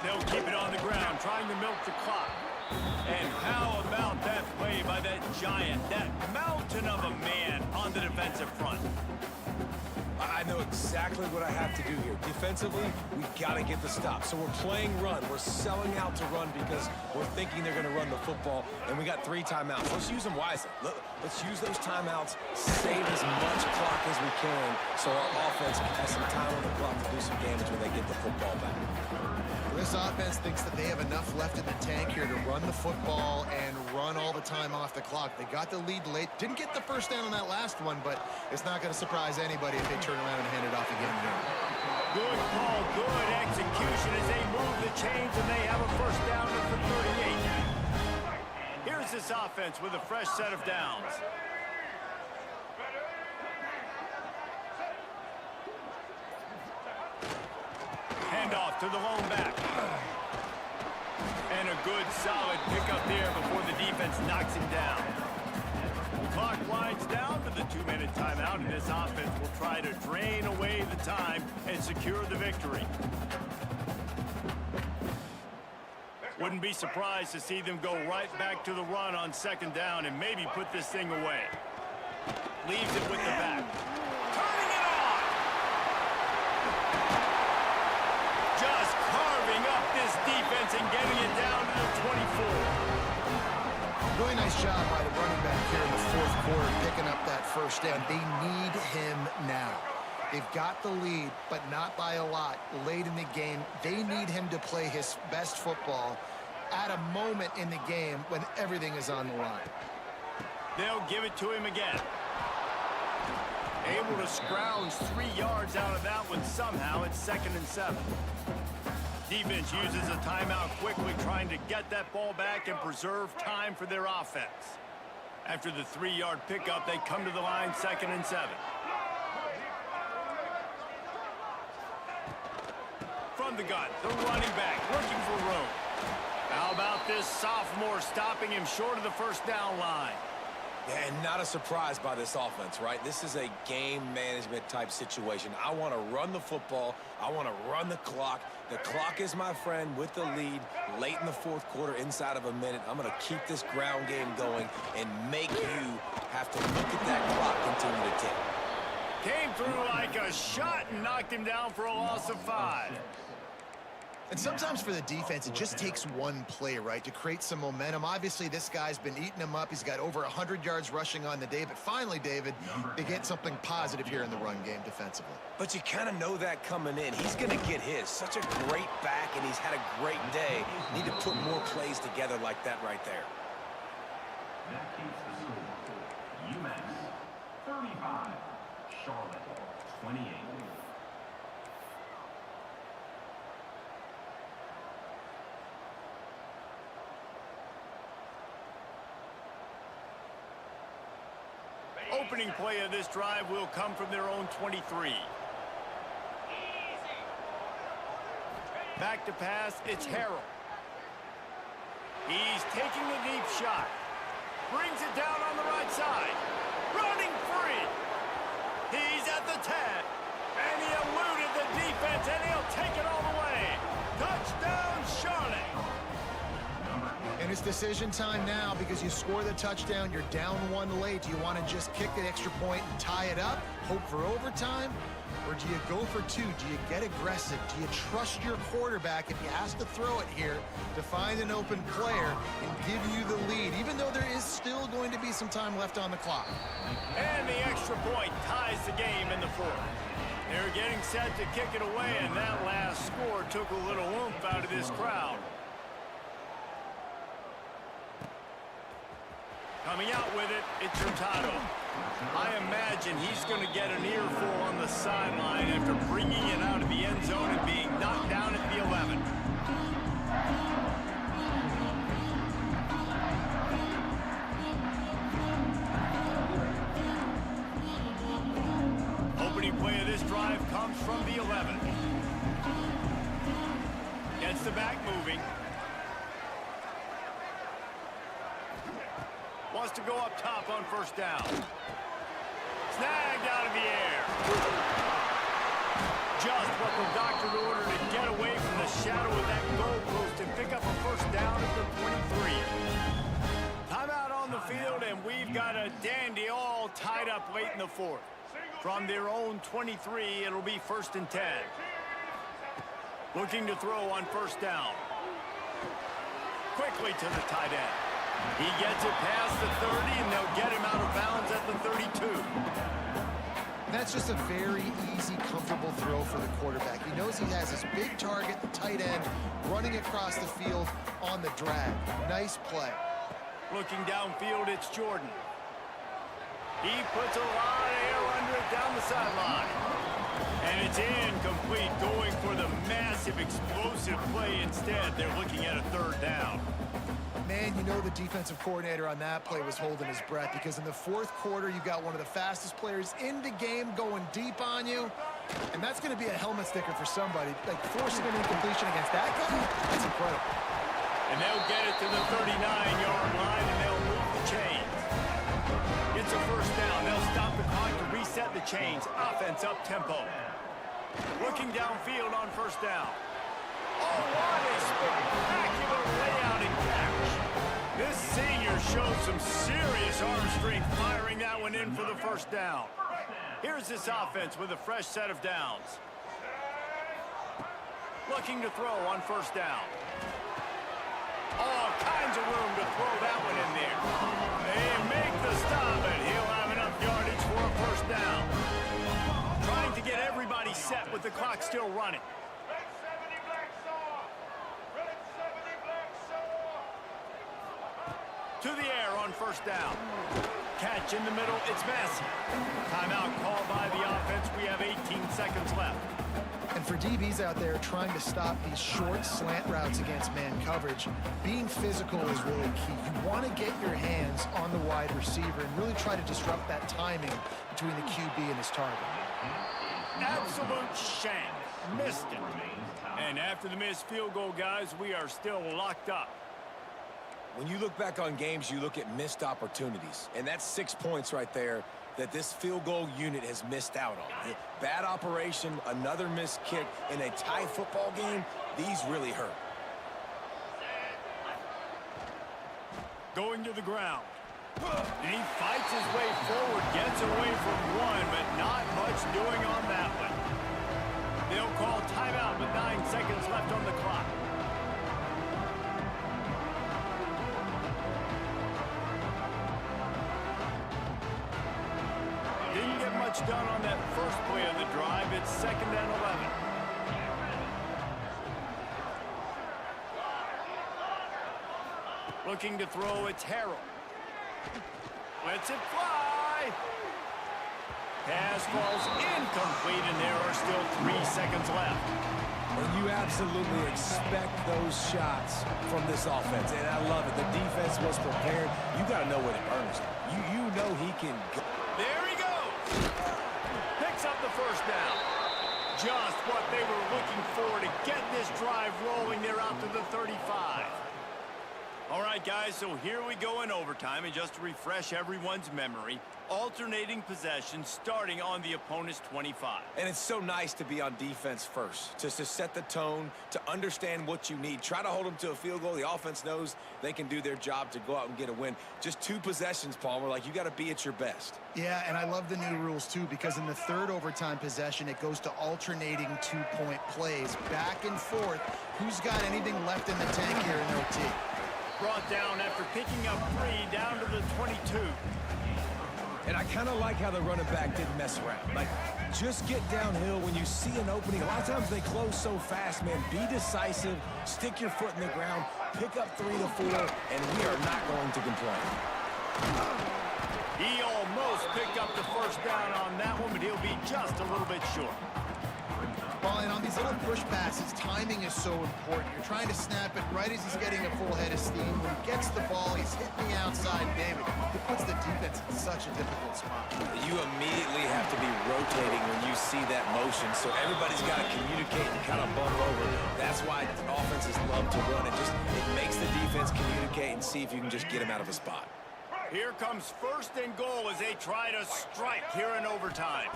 They'll keep it on the ground, trying to milk the clock. And how about that play by that giant, that mountain of a man on the defensive front? I know exactly what I have to do here. Defensively, we got to get the stop. So we're playing run. We're selling out to run because we're thinking they're going to run the football, and we got 3 timeouts. Let's use them wisely. Let's use those timeouts, save as much clock as we can so our offense has some time on the clock to do some damage when they get the football back. This offense thinks that they have enough left in the tank here to run the football and run all the time off the clock. They got the lead late. Didn't get the first down on that last one, but it's not going to surprise anybody if they turn around and hand it off again here. Good call, good execution as they move the chains, and they have a first down at the 38. Here's this offense with a fresh set of downs. Handoff to the lone back. And a good, solid pickup there before the defense knocks him down. The clock winds down to the 2-minute timeout, and this offense will try to drain away the time and secure the victory. Wouldn't be surprised to see them go right back to the run on 2nd down and maybe put this thing away. Leaves it with the back. Turning it on! Just carving up this defense and getting it down to the 24. Really nice job by the running back here in the 4th quarter, picking up that first down. They need him now. They've got the lead, but not by a lot late in the game. They need him to play his best football at a moment in the game when everything is on the line. They'll give it to him again. Able to scrounge 3 yards out of that one somehow. It's 2nd and 7. Defense uses a timeout quickly, trying to get that ball back and preserve time for their offense. After the 3-yard pickup, they come to the line 2nd and 7. From the gun, the running back looking for room. How about this sophomore stopping him short of the first down line? Yeah, and not a surprise by this offense, right? This is a game management type situation. I want to run the football. I want to run the clock. The clock is my friend with the lead late in the 4th quarter, inside of a minute. I'm going to keep this ground game going and make you have to look at that clock continue to tick. Came through like a shot and knocked him down for a loss of 5. And sometimes for the defense, it just takes one play, right, to create some momentum. Obviously, this guy's been eating him up. He's got over 100 yards rushing on the day. But finally, David, they get something positive here in the run game defensively. But you kind of know that coming in. He's going to get his. Such a great back, and he's had a great day. Need to put more plays together like that right there. That keeps the score. UMass 35, Charlotte 28. Opening play of this drive will come from their own 23. Back to pass, it's Harrell. He's taking the deep shot. Brings it down on the right side. Running free. He's at the 10. And he eluded the defense, and he'll take it all the way. Touchdown, Charlotte. And it's decision time now because you score the touchdown, you're down 1 late. Do you want to just kick the extra point and tie it up, hope for overtime? Or do you go for 2? Do you get aggressive? Do you trust your quarterback if he has to throw it here to find an open player and give you the lead, even though there is still going to be some time left on the clock? And the extra point ties the game in the 4th. They're getting set to kick it away, and that last score took a little oomph out of this crowd. Coming out with it, it's Hurtado. I imagine he's going to get an earful on the sideline after bringing it out of the end zone and being knocked down at the 11. Opening play of this drive comes from the 11. Gets the back moving. Wants to go up top on first down. Snagged out of the air. Just what the doctor ordered to get away from the shadow of that goalpost and pick up a first down at the 23. Timeout on the field, and we've got a dandy all tied up late in the 4th. From their own 23, it'll be 1st and 10. Looking to throw on 1st down. Quickly to the tight end. He gets it past the 30, and they'll get him out of bounds at the 32. That's just a very easy, comfortable throw for the quarterback. He knows he has his big target, the tight end, running across the field on the drag. Nice play. Looking downfield, it's Jordan. He puts a lot of air under it down the sideline. And it's incomplete, going for the massive, explosive play instead. They're looking at a 3rd down. Man, you know the defensive coordinator on that play was holding his breath, because in the 4th quarter, you got one of the fastest players in the game going deep on you. And that's going to be a helmet sticker for somebody. Like, forcing an incompletion against that guy, that's incredible. And they'll get it to the 39-yard line, and they'll move the chains. It's a 1st down. They'll stop the clock to reset the chains. Offense up-tempo. Looking downfield on 1st down. Oh, what a spectacular layout and catch. This senior shows some serious arm strength, firing that one in for the 1st down. Here's this offense with a fresh set of downs. Looking to throw on 1st down. All kinds of room to throw that one in there. They make the stop, and he'll have enough yardage for a 1st down. Trying to get everybody set with the clock still running. To the air on 1st down. Catch in the middle, it's Massey. Timeout called by the offense. We have 18 seconds left. And for DBs out there trying to stop these short slant routes against man coverage, being physical is really key. You want to get your hands on the wide receiver and really try to disrupt that timing between the QB and his target. Absolute shank. Missed it. And after the missed field goal, guys, we are still locked up. When you look back on games, you look at missed opportunities. And that's 6 points right there that this field goal unit has missed out on. Bad operation, another missed kick in a tie football game, these really hurt. Going to the ground. And he fights his way forward, gets away from one, but not much doing on that one. They'll call timeout with 9 seconds left on the clock. Didn't get much done on that first play of the drive. It's 2nd and 11. Looking to throw, it's Harrell. Lets it fly. Pass falls incomplete, and there are still 3 seconds left. And you absolutely expect those shots from this offense, and I love it. The defense was prepared. You got to know where to earn it. You know he can go. There he goes. Picks up the 1st down. Just what they were looking for to get this drive rolling. They're out to the 35. All right, guys, so here we go in overtime, and just to refresh everyone's memory, alternating possession starting on the opponent's 25. And it's so nice to be on defense first, just to set the tone, to understand what you need. Try to hold them to a field goal. The offense knows they can do their job to go out and get a win. Just 2 possessions, Palmer, like you got to be at your best. Yeah, and I love the new rules, too, because in the 3rd overtime possession, it goes to alternating 2-point plays, back and forth. Who's got anything left in the tank here in OT? Brought down after picking up 3 down to the 22. And I kind of like how the running back didn't mess around. Like, just get downhill when you see an opening. A lot of times they close so fast, man. Be decisive, stick your foot in the ground, pick up 3 to 4, and we are not going to complain. He almost picked up the 1st down on that one, but he'll be just a little bit short. Well, and on these little push passes, timing is so important. You're trying to snap it right as he's getting a full head of steam. When he gets the ball, he's hitting the outside. David, it puts the defense in such a difficult spot. You immediately have to be rotating when you see that motion, so everybody's got to communicate and kind of bump over. That's why offenses love to run. It makes the defense communicate and see if you can just get him out of a spot. Here comes 1st and goal as they try to strike here in overtime.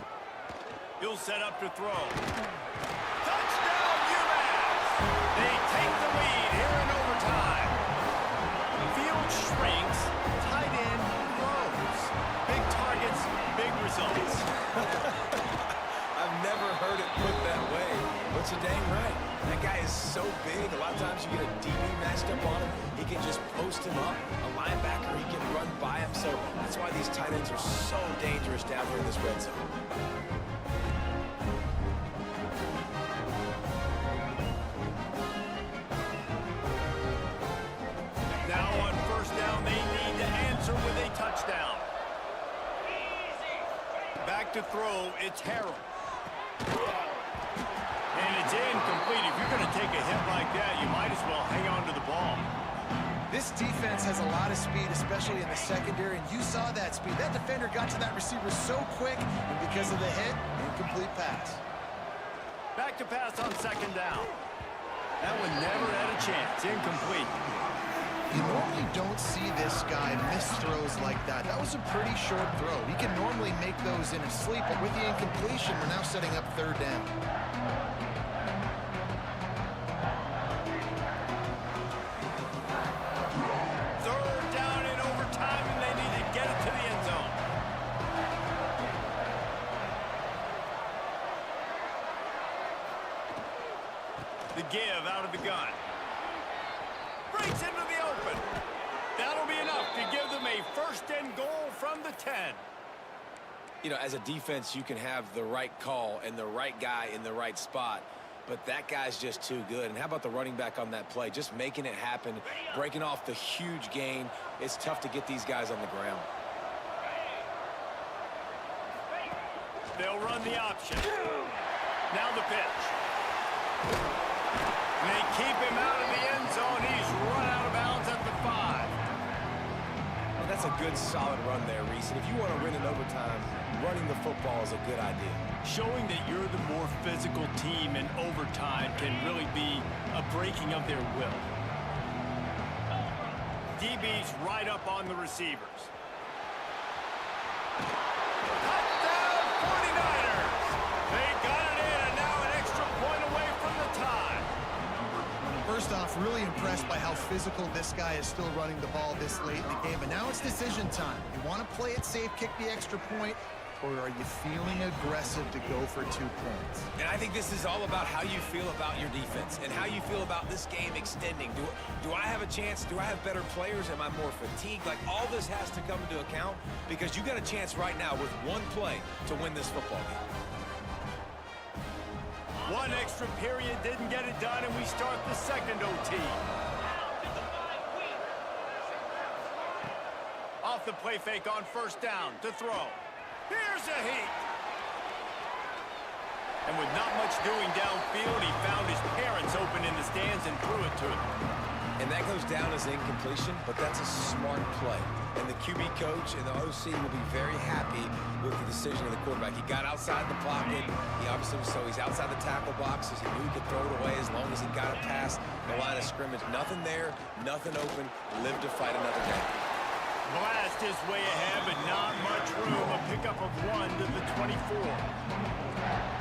He'll set up to throw. Touchdown, UMass! They take the lead here in overtime. Field shrinks, tight end grows. Big targets, big results. put that way, but you're dang right. That guy is so big. A lot of times you get a DB matched up on him. He can just post him up. A linebacker, he can run by him. So that's why these tight ends are so dangerous down here in this red zone. Now on first down, they need to answer with a touchdown. Back to throw, it's Harrell. And it's incomplete. If you're going to take a hit like that, you might as well hang on to the ball. This defense has a lot of speed, especially in the secondary, and you saw that speed. That defender got to that receiver so quick, and because of the hit, incomplete pass. Back to pass on second down. That one never had a chance. Incomplete. You normally don't see this guy miss throws like that. That was a pretty short throw. He can normally make those in his sleep, but with the incompletion, we're now setting up third down. Third down in overtime, and they need to get it to the end zone. The give out of the gun. Breaks into the open. That'll be enough to give them a first and goal from the 10. You know, as a defense, you can have the right call and the right guy in the right spot, but that guy's just too good. And how about the running back on that play? Just making it happen, breaking off the huge gain. It's tough to get these guys on the ground. They'll run the option. Now the pitch. And they keep him out of the end zone. He's run out of bounds at the 5. Well, that's a good, solid run there, Reese. And if you want to win in overtime, running the football is a good idea. Showing that you're the more physical team in overtime can really be a breaking of their will. DB's right up on the receivers. Touchdown 49ers! They got it in, and now an extra point away from the tie. First off, really impressed by how physical this guy is still running the ball this late in the game. But now it's decision time. You want to play it safe, kick the extra point, or are you feeling aggressive to go for 2 points? And I think this is all about how you feel about your defense and how you feel about this game extending. Do I have a chance? Do I have better players? Am I more fatigued? Like, all this has to come into account because you got a chance right now with one play to win this football game. One extra period didn't get it done, and we start the second OT. Off the play fake on first down to throw. Here's a heat. And with not much doing downfield, he found his parents open in the stands and threw it to them. And that goes down as incompletion, but that's a smart play. And the QB coach and the OC will be very happy with the decision of the quarterback. He got outside the pocket. He obviously was, so he's outside the tackle boxes. He knew he could throw it away as long as he got it past the line of scrimmage. Nothing there, nothing open. Live to fight another day. Blast his way ahead, but not much room. A pickup of 1 to the 24.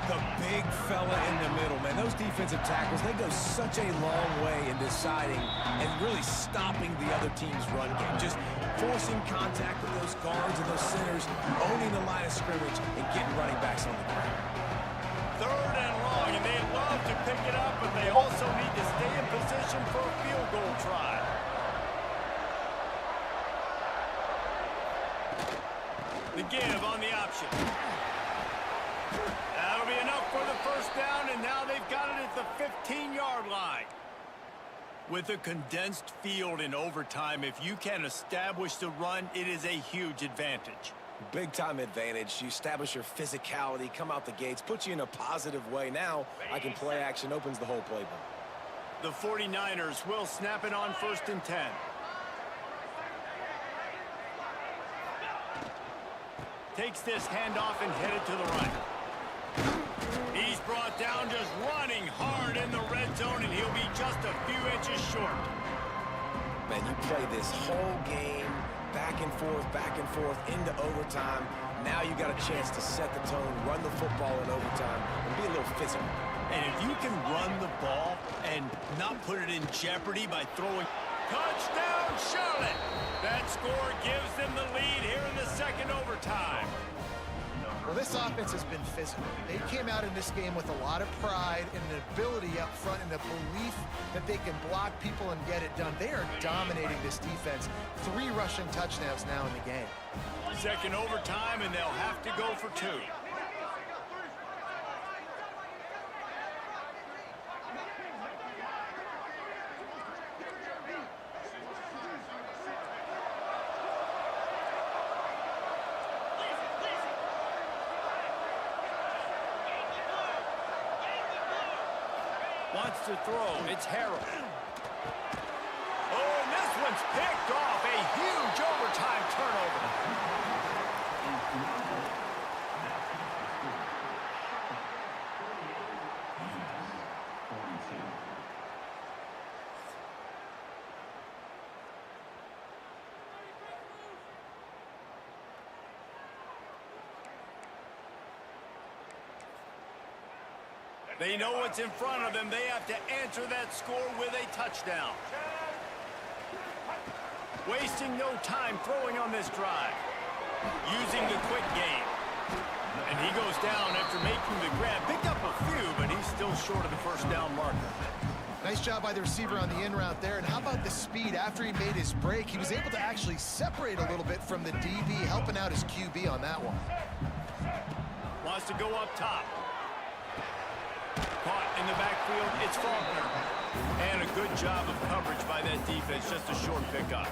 The big fella in the middle, man. Those defensive tackles, they go such a long way in deciding and really stopping the other team's run game. Just forcing contact with those guards and those centers, owning the line of scrimmage, and getting running backs on the ground. Third and long, and they love to pick it up, but they also need to stay in position for a field goal try. The give on the option. That'll be enough for the first down, and now they've got it at the 15-yard line. With a condensed field in overtime, if you can establish the run, it is a huge advantage. Big-time advantage. You establish your physicality, come out the gates, put you in a positive way. Now, I can play action, opens the whole playbook. The 49ers will snap it on first and 10. Takes this handoff and headed to the right. He's brought down, just running hard in the red zone, and he'll be just a few inches short. Man, you play this whole game back and forth into overtime. Now you got a chance to set the tone, run the football in overtime, and be a little physical. And if you can run the ball and not put it in jeopardy by throwing... Touchdown, Charlotte! That score gives them the lead here in the second overtime. Well, this offense has been physical. They came out in this game with a lot of pride and an ability up front and a belief that they can block people and get it done. They are dominating this defense. 3 rushing touchdowns now in the game. Second overtime, and they'll have to go for 2. Wants to throw. It's Harold. Oh, and this one's picked off. A huge overtime turnover. They know what's in front of them. They have to answer that score with a touchdown. Wasting no time throwing on this drive. Using the quick game. And he goes down after making the grab. Picked up a few, but he's still short of the first down marker. Nice job by the receiver on the in route there. And how about the speed? After he made his break, he was able to actually separate a little bit from the DB, helping out his QB on that one. Wants to go up top. Caught in the backfield, it's Faulkner. And a good job of coverage by that defense, just a short pickup.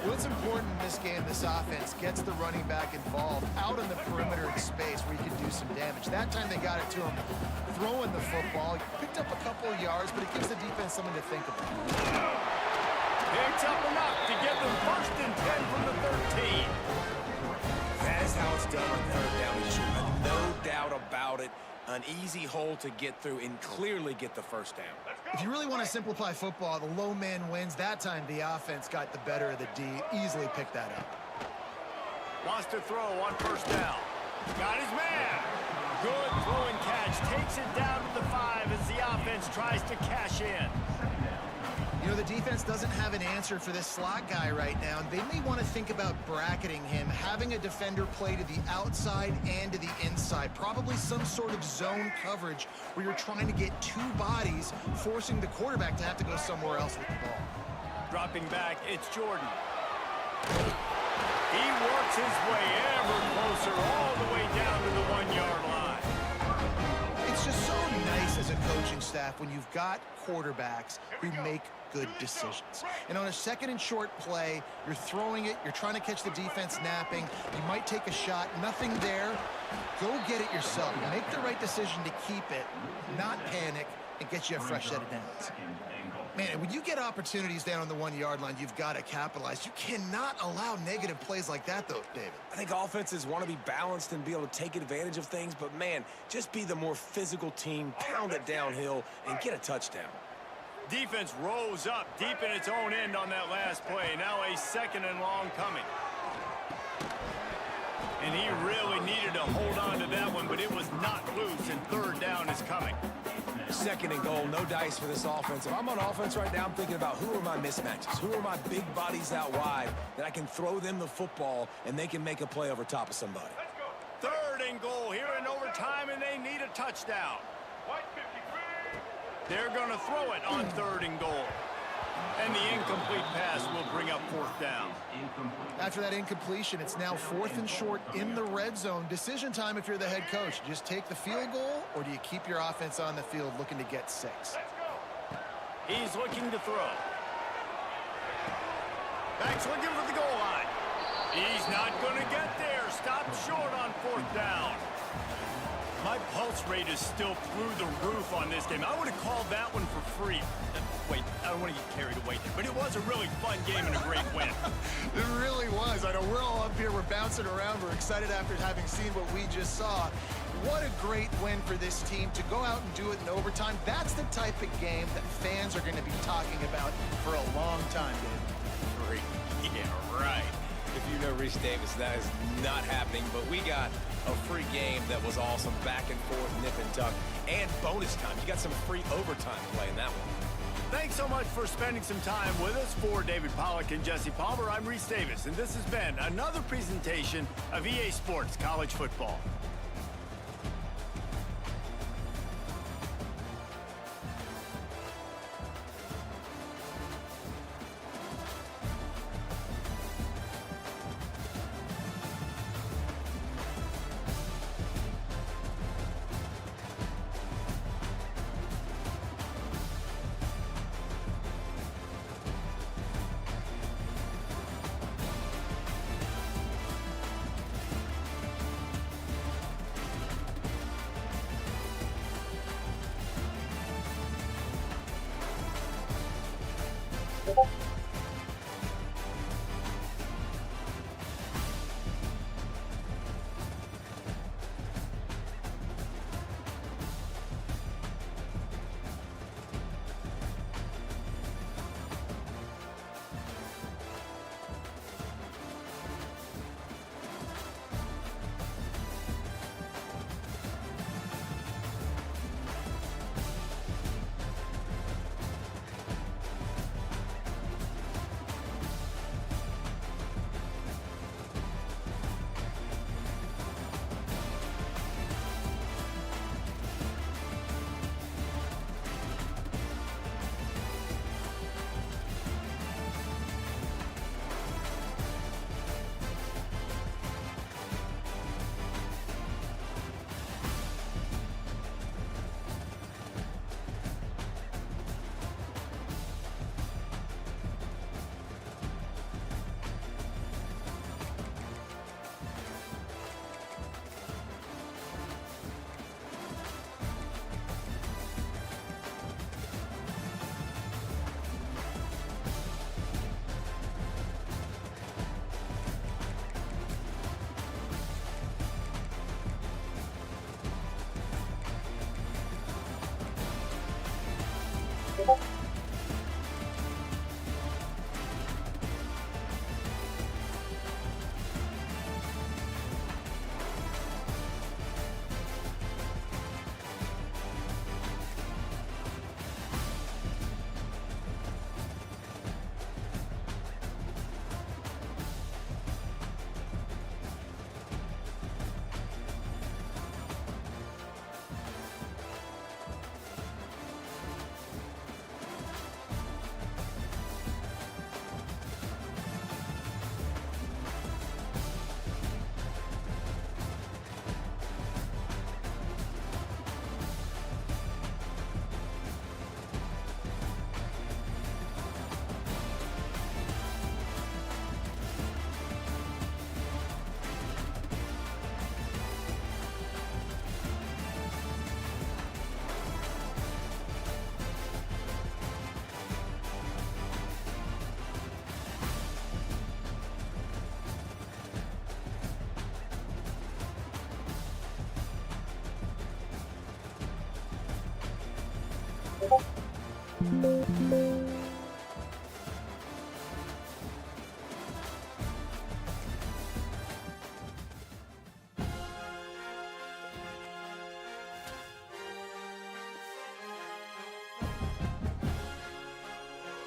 What's important in this game, this offense gets the running back involved out in the perimeter in space where he can do some damage. That time they got it to him throwing the football. He picked up a couple of yards, but it gives the defense something to think about. Picks up enough to get them 1st and 10 from the 13. That is how it's done on 3rd down. No doubt about it. An easy hole to get through and clearly get the first down. If you really want to simplify football, the low man wins. That time the offense got the better of the D. Easily picked that up. Wants to throw on 1st down. Got his man. Good throwing catch. Takes it down to the 5 as the offense tries to cash in. You know, the defense doesn't have an answer for this slot guy right now. They may want to think about bracketing him, having a defender play to the outside and to the inside. Probably some sort of zone coverage where you're trying to get 2 bodies, forcing the quarterback to have to go somewhere else with the ball. Dropping back, it's Jordan. He works his way ever closer all the way down to the 1-yard line. It's just so nice as a coaching staff when you've got quarterbacks who make good decisions. And on a 2nd and short play, you're throwing it, you're trying to catch the defense napping, you might take a shot, nothing there. Go get it yourself. Make the right decision to keep it, not panic, and get you a fresh set of downs. Man, when you get opportunities down on the 1-yard line, you've got to capitalize. You cannot allow negative plays like that, though, David. I think offenses want to be balanced and be able to take advantage of things, but man, just be the more physical team, pound it downhill, and get a touchdown. Defense rose up deep in its own end on that last play. Now a 2nd and long coming. And he really needed to hold on to that one, but it was not loose, and 3rd down is coming. 2nd and goal, no dice for this offense. If I'm on offense right now, I'm thinking about who are my mismatches? Who are my big bodies out wide that I can throw them the football and they can make a play over top of somebody? 3rd and goal here in overtime, and they need a touchdown. They're going to throw it on 3rd and goal. And the incomplete pass will bring up 4th down. After that incompletion, it's now 4th and short in the red zone. Decision time if you're the head coach. Just take the field goal, or do you keep your offense on the field looking to get 6? He's looking to throw. Back's looking for the goal line. He's not going to get there. Stopped short on 4th down. My pulse rate is still through the roof on this game. I would have called that one for free. Wait, I don't want to get carried away here, but it was a really fun game and a great win. It really was. I know we're all up here, we're bouncing around, we're excited after having seen what we just saw. What a great win for this team to go out and do it in overtime. That's the type of game that fans are going to be talking about for a long time, Dave. Yeah, right. If you know Reese Davis, that is not happening, but we got a free game that was awesome, back and forth, nip and tuck, and bonus time. You got some free overtime play in that one. Thanks Thanks so much for spending some time with us. For David Pollack and Jesse Palmer, I'm Reese Davis, and this has been another presentation of EA Sports College Football.